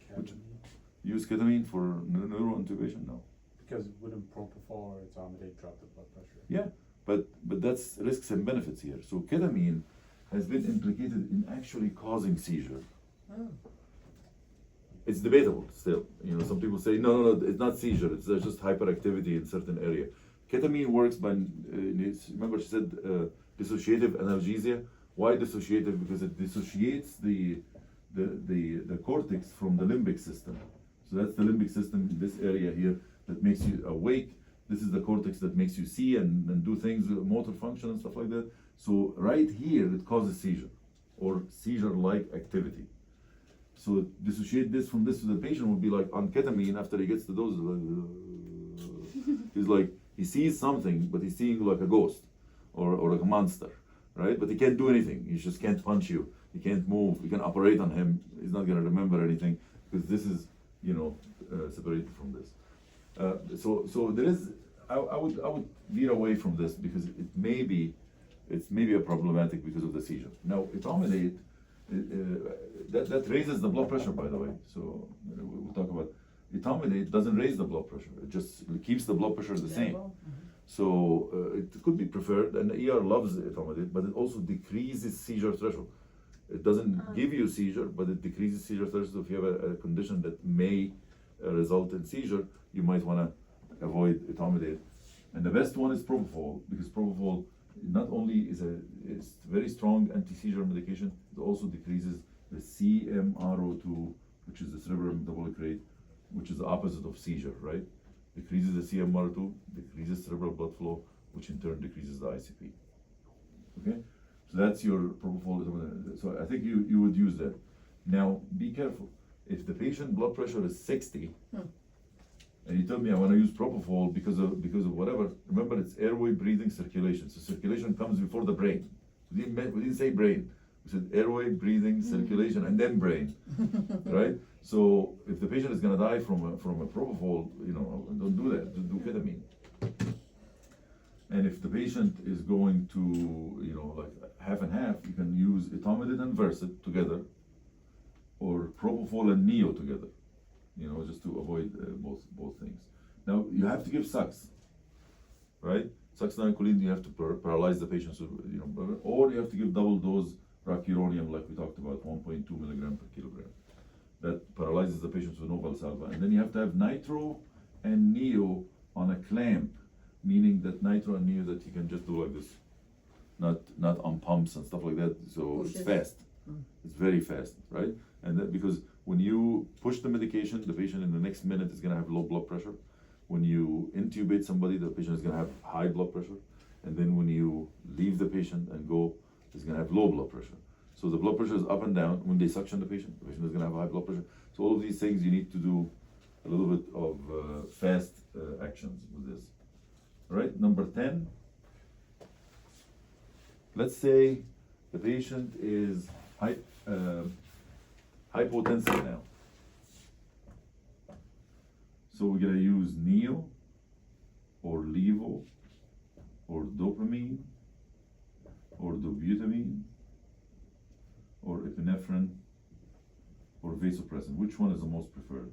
Speaker 2: Ketamine.
Speaker 1: Use ketamine for neuro intubation? No.
Speaker 2: Because wouldn't propofol or etomidate drop the blood pressure?
Speaker 1: Yeah, but that's risks and benefits here. So ketamine has been implicated in actually causing seizure.
Speaker 3: Oh.
Speaker 1: It's debatable still. Some people say no, it's not seizure. It's just hyperactivity in certain area. Ketamine works by remember she said dissociative analgesia. Why dissociative? Because it dissociates the cortex from the limbic system. So that's the limbic system in this area here that makes you awake. This is the cortex that makes you see and do things, motor function and stuff like that. So right here it causes seizure or seizure-like activity. So dissociate this from this, so the patient will be like on ketamine after he gets the dose. He's like, he sees something, but he's seeing like a ghost or like a monster, right? But he can't do anything. He just can't punch you. He can't move. You can operate on him. He's not going to remember anything because this is, separated from this. So there is. I would veer away from this because it's maybe a problematic because of the seizure. Now, etomidate. That raises the blood pressure, by the way. So we'll talk about etomidate doesn't raise the blood pressure, it just keeps the blood pressure the same. So it could be preferred, and the ER loves etomidate, but it also decreases seizure threshold. It doesn't give you seizure, but it decreases seizure threshold. If you have a condition that may result in seizure, you might want to avoid etomidate. And the best one is propofol, because propofol not only is it's very strong anti-seizure medication, it also decreases the CMRO2, which is the cerebral metabolic rate, which is the opposite of seizure, right? Decreases the CMR2, decreases cerebral blood flow, which in turn decreases the ICP. Okay, so that's your propofol. So I think you would use that. Now be careful. If the patient blood pressure is 60, and you tell me I want to use propofol because of whatever, remember it's airway, breathing, circulation. So circulation comes before the brain. We didn't say brain. We said airway, breathing, circulation, and then brain, right? So if the patient is going to die from a propofol, don't do that. Do ketamine. And if the patient is going to, like half and half, you can use etomidate and Versed together, or propofol and Neo together, just to avoid both things. Now you have to give Sux, right? Succinylcholine, you have to paralyze the patient, so or you have to give double dose rocuronium, like we talked about, 1.2 milligram per kilogram. That paralyzes the patient with no Valsalva. And then you have to have nitro and Neo on a clamp, meaning that nitro and Neo that you can just do like this, not on pumps and stuff like that. So it's fast. It's very fast, right? And that because when you push the medication, the patient in the next minute is going to have low blood pressure. When you intubate somebody, the patient is going to have high blood pressure. And then when you leave the patient and go, is going to have low blood pressure. So the blood pressure is up and down. When they suction the patient is going to have high blood pressure. So all of these things you need to do a little bit of fast actions with this. All right, number 10. Let's say the patient is hypotensive now. So we're going to use Neo or Levo or dopamine or dobutamine or epinephrine or vasopressin. Which one is the most preferred?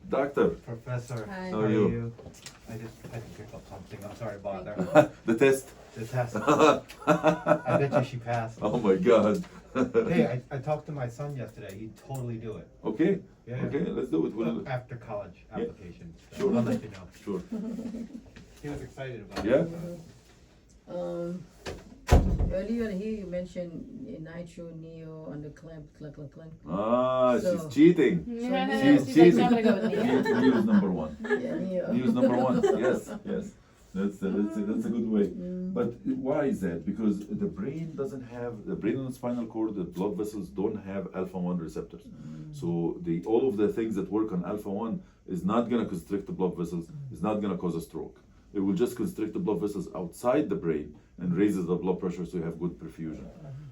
Speaker 1: Doctor,
Speaker 5: Professor,
Speaker 4: Hi.
Speaker 5: how are you? I just had to pick up something. I'm sorry about
Speaker 4: Thank
Speaker 5: that.
Speaker 1: the test.
Speaker 5: The test. I bet you she passed.
Speaker 1: Oh my God.
Speaker 5: Hey, I talked to my son yesterday. He'd totally do it.
Speaker 1: Okay.
Speaker 5: Yeah.
Speaker 1: Okay, let's do it.
Speaker 5: Well, after college application. So
Speaker 1: Sure.
Speaker 5: I'll let you know.
Speaker 1: Sure.
Speaker 5: He was excited about
Speaker 1: Yeah.
Speaker 5: it.
Speaker 6: Earlier here you mentioned Nitro, Neo on the clamp.
Speaker 1: Ah, she's
Speaker 6: So-
Speaker 1: cheating.
Speaker 4: She's
Speaker 1: She's
Speaker 4: like,
Speaker 1: cheating.
Speaker 4: I'm gonna go with Neo.
Speaker 1: Neo's number one.
Speaker 6: Yeah, Neo.
Speaker 1: Neo's number one. Yes. That's a good way. But why is that? Because the brain and the spinal cord, the blood vessels don't have alpha-1 receptors. So all of the things that work on alpha-1 is not going to constrict the blood vessels, is not going to cause a stroke. It will just constrict the blood vessels outside the brain and raises the blood pressure so you have good perfusion,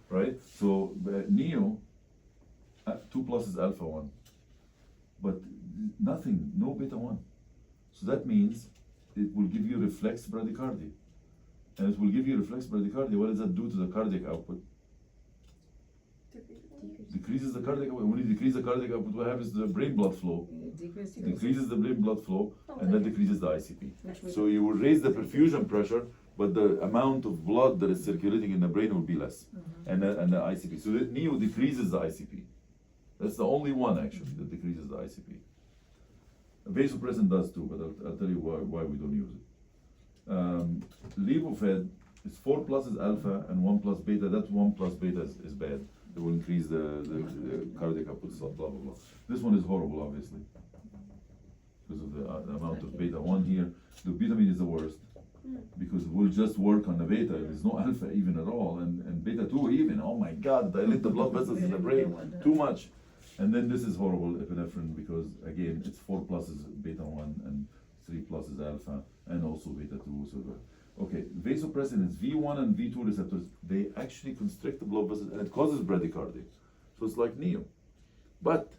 Speaker 1: right? So Neo, 2+ is alpha-1, but no beta-1. So that means it will give you reflex bradycardia. And it will give you reflex bradycardia. What does that do to the cardiac output? Decreases the cardiac output. When you decrease the cardiac output, what happens to the brain blood flow? Decreases the brain blood flow, and that decreases the ICP. So you will raise the perfusion pressure, but the amount of blood that is circulating in the brain will be less, and the ICP. So the Neo decreases the ICP. That's the only one actually that decreases the ICP. Vasopressin does too, but I'll tell you why we don't use it. Levofed is 4+ is alpha and 1+ beta. That 1+ beta is bad. It will increase the cardiac output, blah blah blah. This one is horrible, obviously, because of the amount of beta-1 here. The butamine is the worst because it will just work on the beta. There's no alpha even at all, and beta-2 even. Oh my God, dilate the blood vessels in the brain too much. And then this is horrible, epinephrine, because again, it's 4+ is beta-1 and 3+ is alpha and also beta-2. So okay, vasopressin is V1 and V2 receptors. They actually constrict the blood vessels and it causes bradycardia. So it's like Neo. But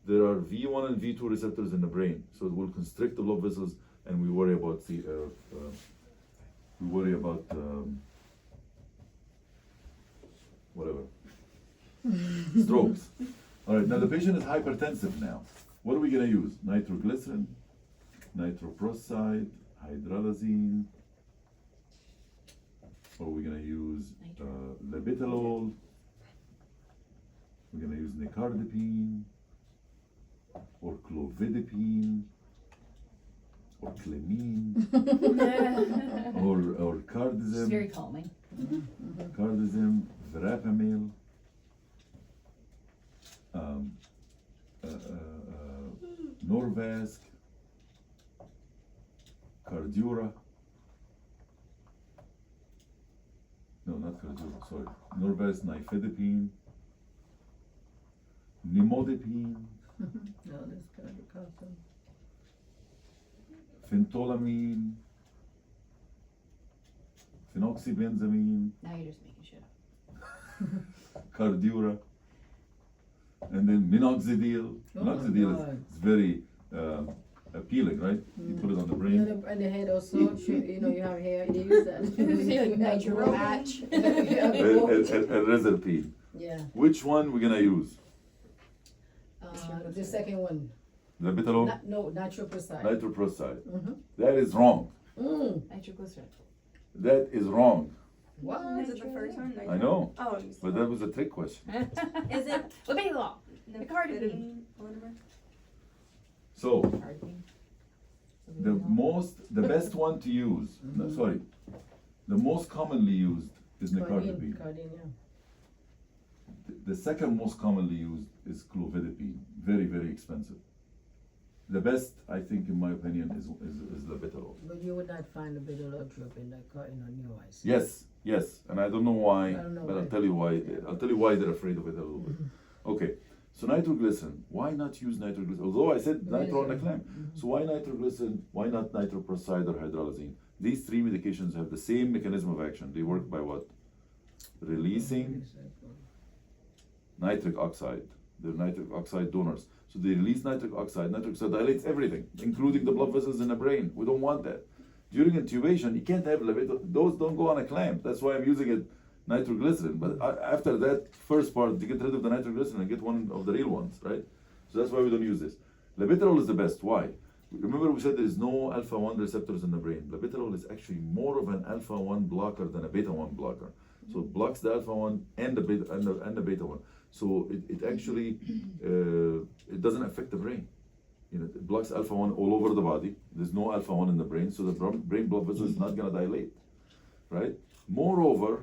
Speaker 1: there are V1 and V2 receptors in the brain, so it will constrict the blood vessels, and we worry about whatever. Strokes. All right, now the patient is hypertensive now. What are we gonna use? Nitroglycerin, nitroprusside, hydralazine, or we're gonna use labetalol, we're gonna use nicardipine, or clovidipine, or clemine, or
Speaker 4: It's
Speaker 1: cardizem,
Speaker 4: very calming.
Speaker 1: cardizem, verapamil, Norvasc, Cardura. No, not Cardura, sorry. Norvasc, nifedipine, nimodipine,
Speaker 6: No, that's good, the cotton.
Speaker 1: phentolamine, phenoxybenzamine,
Speaker 4: Now you're just making shit up.
Speaker 1: Cardura, and then minoxidil.
Speaker 6: Oh my
Speaker 1: Minoxidil
Speaker 6: God.
Speaker 1: is very appealing, right? You put it on the brain.
Speaker 6: And the head also, you know, you have hair, you use that.
Speaker 4: Nitro patch.
Speaker 1: And Rezerpine.
Speaker 6: Yeah,
Speaker 1: Which one we're gonna use?
Speaker 6: the second one,
Speaker 1: Labetalol,
Speaker 6: no, natural precise.
Speaker 1: nitroprusside.
Speaker 6: Mhm.
Speaker 1: That is wrong.
Speaker 4: Nitroglycerin.
Speaker 1: That is wrong.
Speaker 6: What?
Speaker 3: Is it the first one?
Speaker 1: I know,
Speaker 3: Oh, you said
Speaker 1: but that was a trick question.
Speaker 3: Is it
Speaker 4: Labetalol.
Speaker 3: the
Speaker 4: Nicardipine.
Speaker 3: Whatever.
Speaker 1: So,
Speaker 4: Cardipine.
Speaker 1: the best one to use, no, sorry, the most commonly used is nicardipine.
Speaker 6: Cardin, yeah.
Speaker 1: The second most commonly used is clovidipine, very, very expensive. The best, I think, in my opinion, is labetalol.
Speaker 6: But you would not find a bit of drop in a new eyes.
Speaker 1: Yes, and I don't know why,
Speaker 6: I don't know
Speaker 1: but I'll
Speaker 6: why.
Speaker 1: tell you why. I'll tell you why they're afraid of it a little bit. Okay, so nitroglycerin. Why not use nitroglycerin? Although I said nitro on the claim, so why nitroglycerin? Why not nitroprusside or hydralazine? These three medications have the same mechanism of action. They work by what? Releasing nitric oxide. They're nitric oxide donors. So they release nitric oxide. Nitric oxide dilates everything, including the blood vessels in the brain. We don't want that. During intubation, you can't have those don't go on a clamp. That's why I'm using it nitroglycerin. But after that first part, you get rid of the nitroglycerin and get one of the real ones, right? So that's why we don't use this. Labetalol is the best. Why? Remember we said there is no alpha-1 receptors in the brain. Labetalol is actually more of an alpha-1 blocker than a beta-1 blocker. So it blocks the alpha-1 and the beta-1. So it actually it doesn't affect the brain. You know, it blocks alpha-1 all over the body. There's no alpha-1 in the brain, so the brain blood vessel is not gonna dilate, right? Moreover,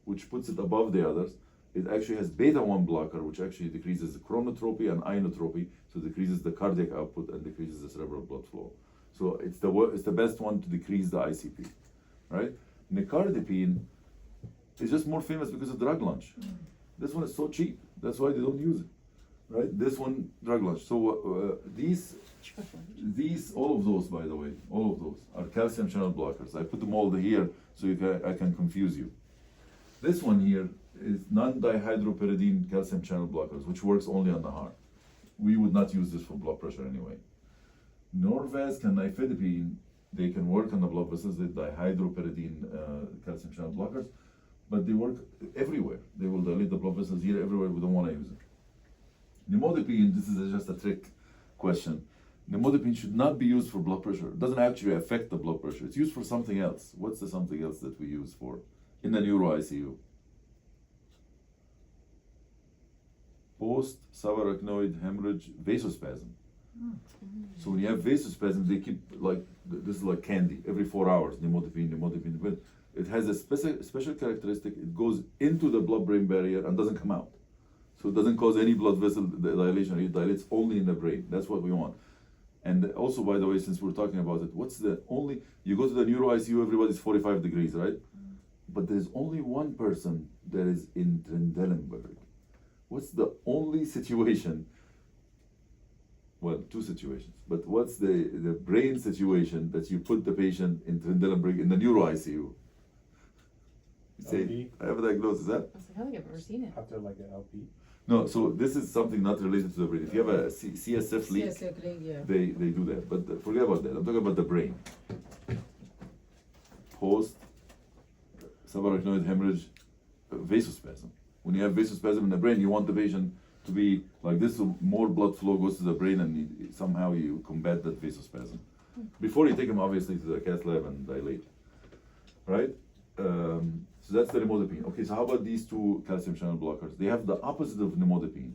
Speaker 1: which puts it above the others, it actually has beta-1 blocker, which actually decreases the chronotropy and inotropy, so decreases the cardiac output and decreases the cerebral blood flow. So it's the best one to decrease the ICP, right? Nicardipine is just more famous because of drug launch. This one is so cheap, that's why they don't use it, right? This one, drug launch. So these, all of those, by the way, all of those are calcium channel blockers. I put them all here so I can confuse you. This one here is non-dihydropyridine calcium channel blockers, which works only on the heart. We would not use this for blood pressure anyway. Norvasc and nifedipine, they can work on the blood vessels, the dihydropyridine calcium channel blockers, but they work everywhere. They will dilate the blood vessels here, everywhere. We don't want to use it. Nimodipine, this is just a trick question. Nimodipine should not be used for blood pressure. It doesn't actually affect the blood pressure. It's used for something else. What's the something else that we use for in the Neuro ICU? Post-subarachnoid hemorrhage vasospasm. So when you have vasospasm, they keep this is like candy every 4 hours. Nimodipine. But it has a special characteristic. It goes into the blood-brain barrier and doesn't come out. So it doesn't cause any blood vessel dilation. It dilates only in the brain. That's what we want. And also, by the way, since we're talking about it, you go to the Neuro ICU, everybody's 45 degrees, right? But there's only one person that is in Trendelenburg. What's the only situation? Well, two situations. But what's the brain situation that you put the patient in Trendelenburg in the Neuro ICU? You say,
Speaker 2: LP?
Speaker 1: I have a diagnosis, huh?
Speaker 4: I was like, I don't think I've ever seen it.
Speaker 2: After like an LP.
Speaker 1: No, so this is something not related to the brain. If you have a CSF leak,
Speaker 6: CSF leak, yeah.
Speaker 1: they do that. But forget about that. I'm talking about the brain. Post subarachnoid hemorrhage vasospasm. When you have vasospasm in the brain, you want the patient to be like this, so more blood flow goes to the brain, and somehow you combat that vasospasm. Before you take him, obviously, to the cath lab and dilate, right? So that's the nimodipine. Okay, so how about these two calcium channel blockers? They have the opposite of nimodipine.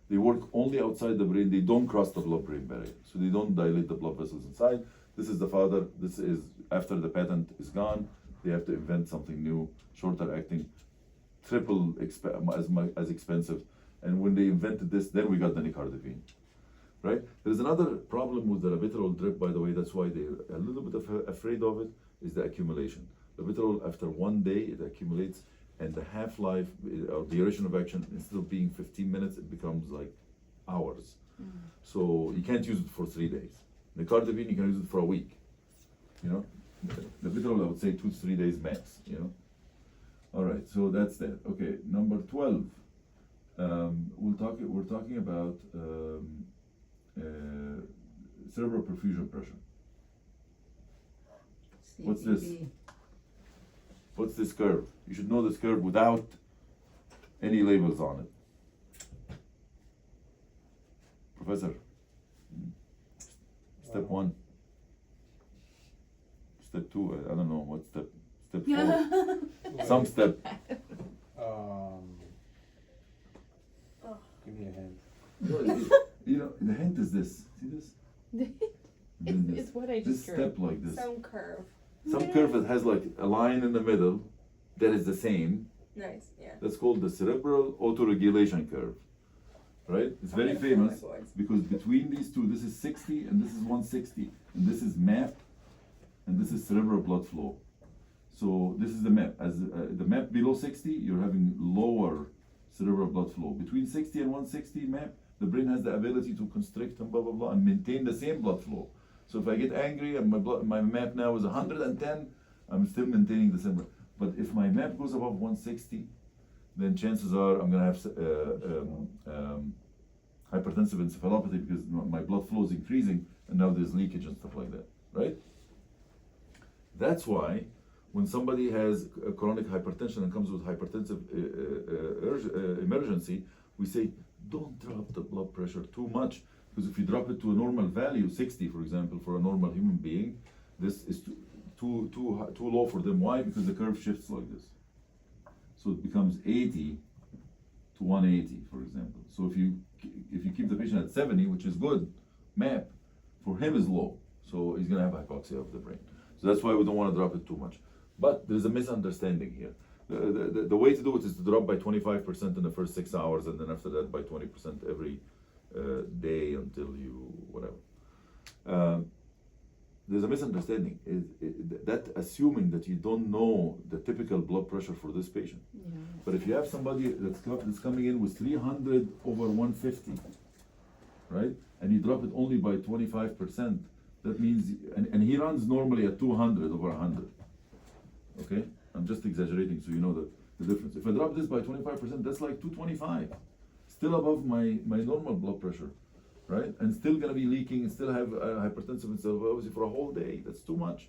Speaker 1: They work only outside the brain. They don't cross the blood-brain barrier, so they don't dilate the blood vessels inside. This is the father. This is after the patent is gone. They have to invent something new, shorter acting, triple as expensive. And when they invented this, then we got the nicardipine, right? There's another problem with the labetalol drip, by the way. That's why they're a little bit afraid of it, is the accumulation. Labetalol, after 1 day, it accumulates, and the half-life or duration of action, instead of being 15 minutes, it becomes like hours. So you can't use it for 3 days. Nicardipine, you can use it for a week. You know, labetalol, I would say 2 to 3 days max. You know. All right, so that's that. Okay, number 12. We're talking about cerebral perfusion pressure. What's this?
Speaker 6: CPB.
Speaker 1: What's this curve? You should know this curve without any labels on it. Professor, step 1. Step 2, I don't know what step. Step 4. Some step.
Speaker 2: Give me a hint.
Speaker 1: You know, the hint is this. See this? Then this.
Speaker 4: It's what I
Speaker 1: This
Speaker 4: just drew.
Speaker 1: step like this.
Speaker 3: Some curve.
Speaker 1: Some curve that has like a line in the middle that is the same.
Speaker 3: Nice, yeah.
Speaker 1: That's called the cerebral autoregulation curve. Right? It's very
Speaker 3: I'm gonna fill my
Speaker 1: famous
Speaker 3: boards.
Speaker 1: because between these two, this is 60 and this is 160. And this is MAP and this is cerebral blood flow. So this is the MAP. As the MAP below 60, you're having lower cerebral blood flow. Between 60 and 160 MAP, the brain has the ability to constrict and blah blah blah and maintain the same blood flow. So if I get angry and my MAP now is 110, I'm still maintaining the same. But if my MAP goes above 160, then chances are I'm gonna have hypertensive encephalopathy because my blood flow is increasing and now there's leakage and stuff like that, right? That's why when somebody has a chronic hypertension and comes with hypertensive emergency, we say, don't drop the blood pressure too much, because if you drop it to a normal value, 60 for example, for a normal human being, this is too low for them. Why? Because the curve shifts like this. So it becomes 80 to 180, for example. So if you keep the patient at 70, which is good, MAP, for him is low. So he's gonna have hypoxia of the brain. So that's why we don't wanna drop it too much. But there's a misunderstanding here. The way to do it is to drop by 25% in the first 6 hours, and then after that by 20% every day until you, whatever. There's a misunderstanding. That assuming that you don't know the typical blood pressure for this patient.
Speaker 4: Yeah.
Speaker 1: But if you have somebody that's coming in with 300 over 150, right? And you drop it only by 25%, that means, and he runs normally at 200 over 100. Okay? I'm just exaggerating so you know the difference. If I drop this by 25%, that's like 225. Still above my normal blood pressure, right? And still gonna be leaking and still have hypertensive encephalopathy for a whole day. That's too much.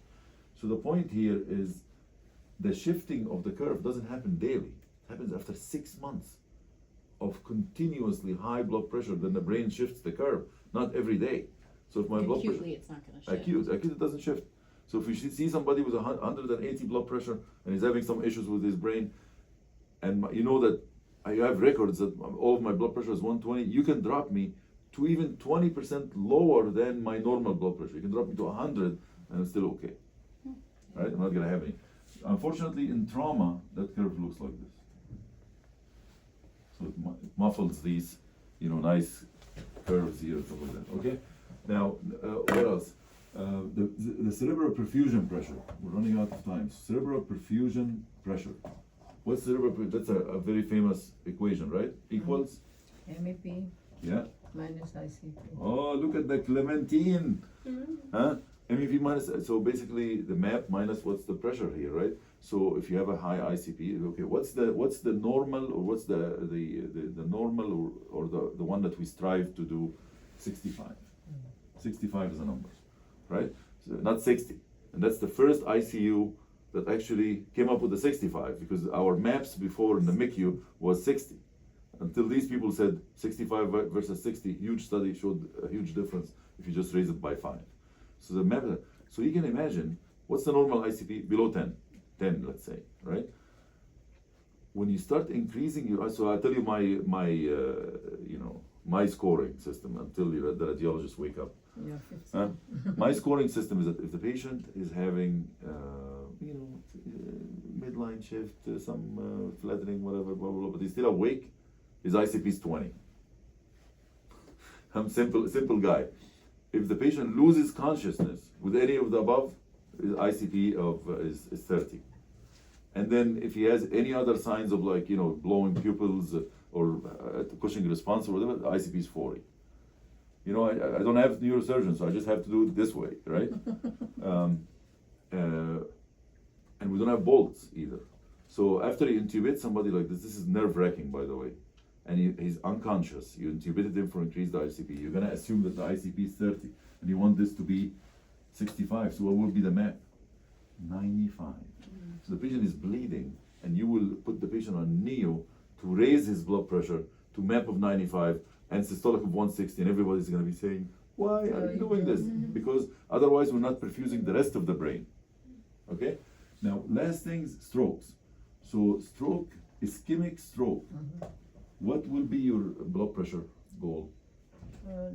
Speaker 1: So the point here is the shifting of the curve doesn't happen daily. It happens after 6 months of continuously high blood pressure. Then the brain shifts the curve, not every day. So if my blood pressure,
Speaker 4: Acutely, it's not gonna shift.
Speaker 1: acute it doesn't shift. So if you see somebody with 180 blood pressure and he's having some issues with his brain, and you know that I have records that all of my blood pressure is 120, you can drop me to even 20% lower than my normal blood pressure. You can drop me to 100 and it's still okay. Right? I'm not gonna have any. Unfortunately, in trauma, that curve looks like this. So it muffles these, nice curves here and stuff like that. Okay. Now, what else? The cerebral perfusion pressure. We're running out of time. Cerebral perfusion pressure. What's cerebral? That's a very famous equation, right? Equals.
Speaker 6: MEP
Speaker 1: Yeah.
Speaker 6: minus ICP.
Speaker 1: Oh, look at the Clementine. Huh? MEP minus. So basically, the MAP minus what's the pressure here, right? So if you have a high ICP, okay, what's the normal, or what's the normal, or the one that we strive to do? 65. 65 is a number, right? So not 60, and that's the first ICU that actually came up with the 65, because our maps before in the MICU was 60. Until these people said 65 versus 60, huge study showed a huge difference if you just raise it by 5. So the map, so you can imagine, what's the normal ICP? Below 10, let's say, right? When you start increasing your, so I'll tell you my scoring system until the radiologists wake up.
Speaker 6: Yeah, 15.
Speaker 1: My scoring system is that if the patient is having, midline shift, some flattening, whatever, blah, blah, blah, but he's still awake, his ICP is 20. I'm simple guy. If the patient loses consciousness with any of the above, his ICP is 30. And then if he has any other signs of blowing pupils or Cushing response or whatever, the ICP is 40. I don't have neurosurgeons, so I just have to do it this way, right? And we don't have bolts either. So after you intubate somebody like this is nerve-wracking, by the way, and he's unconscious, you intubated him for increased ICP, you're gonna assume that the ICP is 30, and you want this to be 65, so what will be the map? 95. So the patient is bleeding, and you will put the patient on Neo to raise his blood pressure to map of 95 and systolic of 160, and everybody's going to be saying, why are you doing this? Because otherwise we're not perfusing the rest of the brain. Okay? Now, last things, strokes. So stroke, ischemic stroke. What will be your blood pressure goal?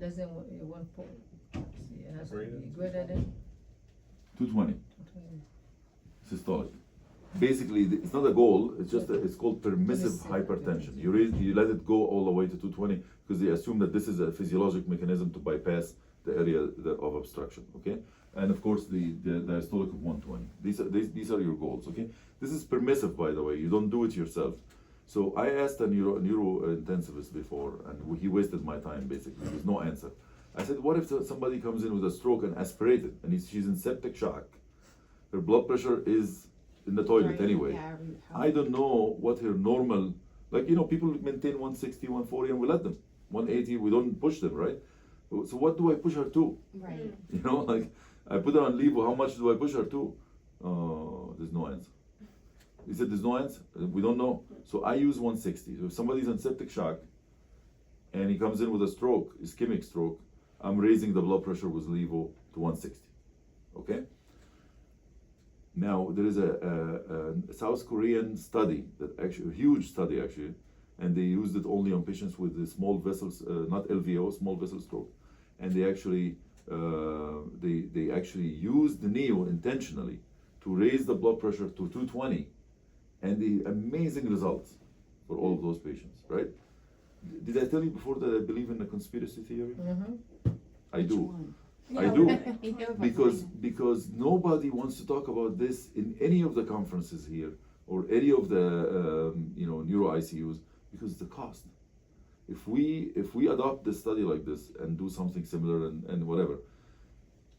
Speaker 6: Less than 1 point. It has to
Speaker 2: Greater
Speaker 6: be
Speaker 2: than
Speaker 6: greater than
Speaker 1: 220, systolic. Basically, it's not a goal, it's just it's called permissive hypertension. You let it go all the way to 220 because they assume that this is a physiologic mechanism to bypass the area of obstruction, okay? And of course, the diastolic of 120. These are your goals, okay? This is permissive, by the way, you don't do it yourself. So I asked a neuro intensivist before, and he wasted my time basically, there's no answer. I said, what if somebody comes in with a stroke and aspirated, and she's in septic shock? Her blood pressure is in the toilet
Speaker 4: Right,
Speaker 1: anyway.
Speaker 4: yeah,
Speaker 1: I don't know what her normal, people maintain 160, 140, and we let them. 180, we don't push them, right? So what do I push her to?
Speaker 4: Right.
Speaker 1: I put her on leave, how much do I push her to? There's no answer. He said there's no answer, we don't know. So I use 160. So if somebody's in septic shock, and he comes in with a stroke, ischemic stroke, I'm raising the blood pressure with levo to 160, okay? Now, there is a South Korean study, a huge study actually, and they used it only on patients with the small vessels, not LVO, small vessel stroke. And they actually used the Neo intentionally to raise the blood pressure to 220, and the amazing results for all of those patients, right? Did I tell you before that I believe in the conspiracy theory? I
Speaker 4: Which
Speaker 1: do.
Speaker 4: one?
Speaker 1: I do.
Speaker 4: I know about
Speaker 1: Because nobody wants to talk about this in any of the conferences here or any of the neuro ICUs because of the cost. If we adopt this study like this and do something similar and whatever,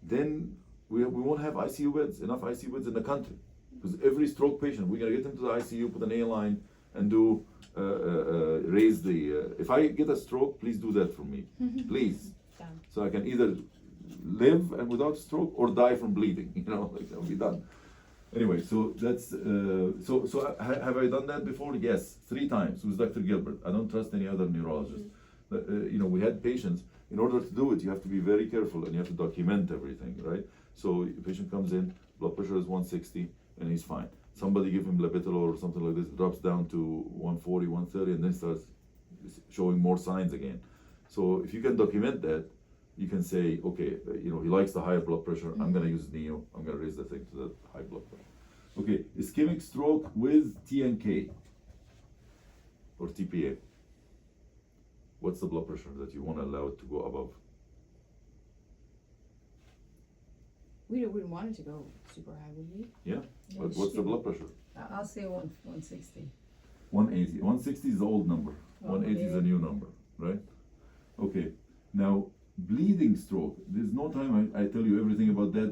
Speaker 1: then we won't have ICU beds, enough ICU beds in the country. Because every stroke patient, we're gonna get them to the ICU, put an A line, and do raise the. If I get a stroke, please do that for me, please.
Speaker 4: Done.
Speaker 1: So I can either live and without stroke or die from bleeding. I'll be done. Anyway, so that's so have I done that before? Yes, 3 times with Dr. Gilbert. I don't trust any other neurologist. We had patients. In order to do it, you have to be very careful and you have to document everything, right? So a patient comes in, blood pressure is 160, and he's fine. Somebody give him labetalol or something like this, drops down to 140, 130, and then starts showing more signs again. So if you can document that, you can say, okay, he likes the higher blood pressure. I'm gonna use Neo. I'm gonna raise the thing to the high blood pressure. Okay, ischemic stroke with TNK or TPA. What's the blood pressure that you want to allow it to go above?
Speaker 4: We wouldn't want it to go super high, would we?
Speaker 1: Yeah, but what's the blood pressure?
Speaker 6: I'll say 160.
Speaker 1: 180. 160 is the old number. 180 is a new number, right? Okay. Now, bleeding stroke. There's no time I tell you everything about that.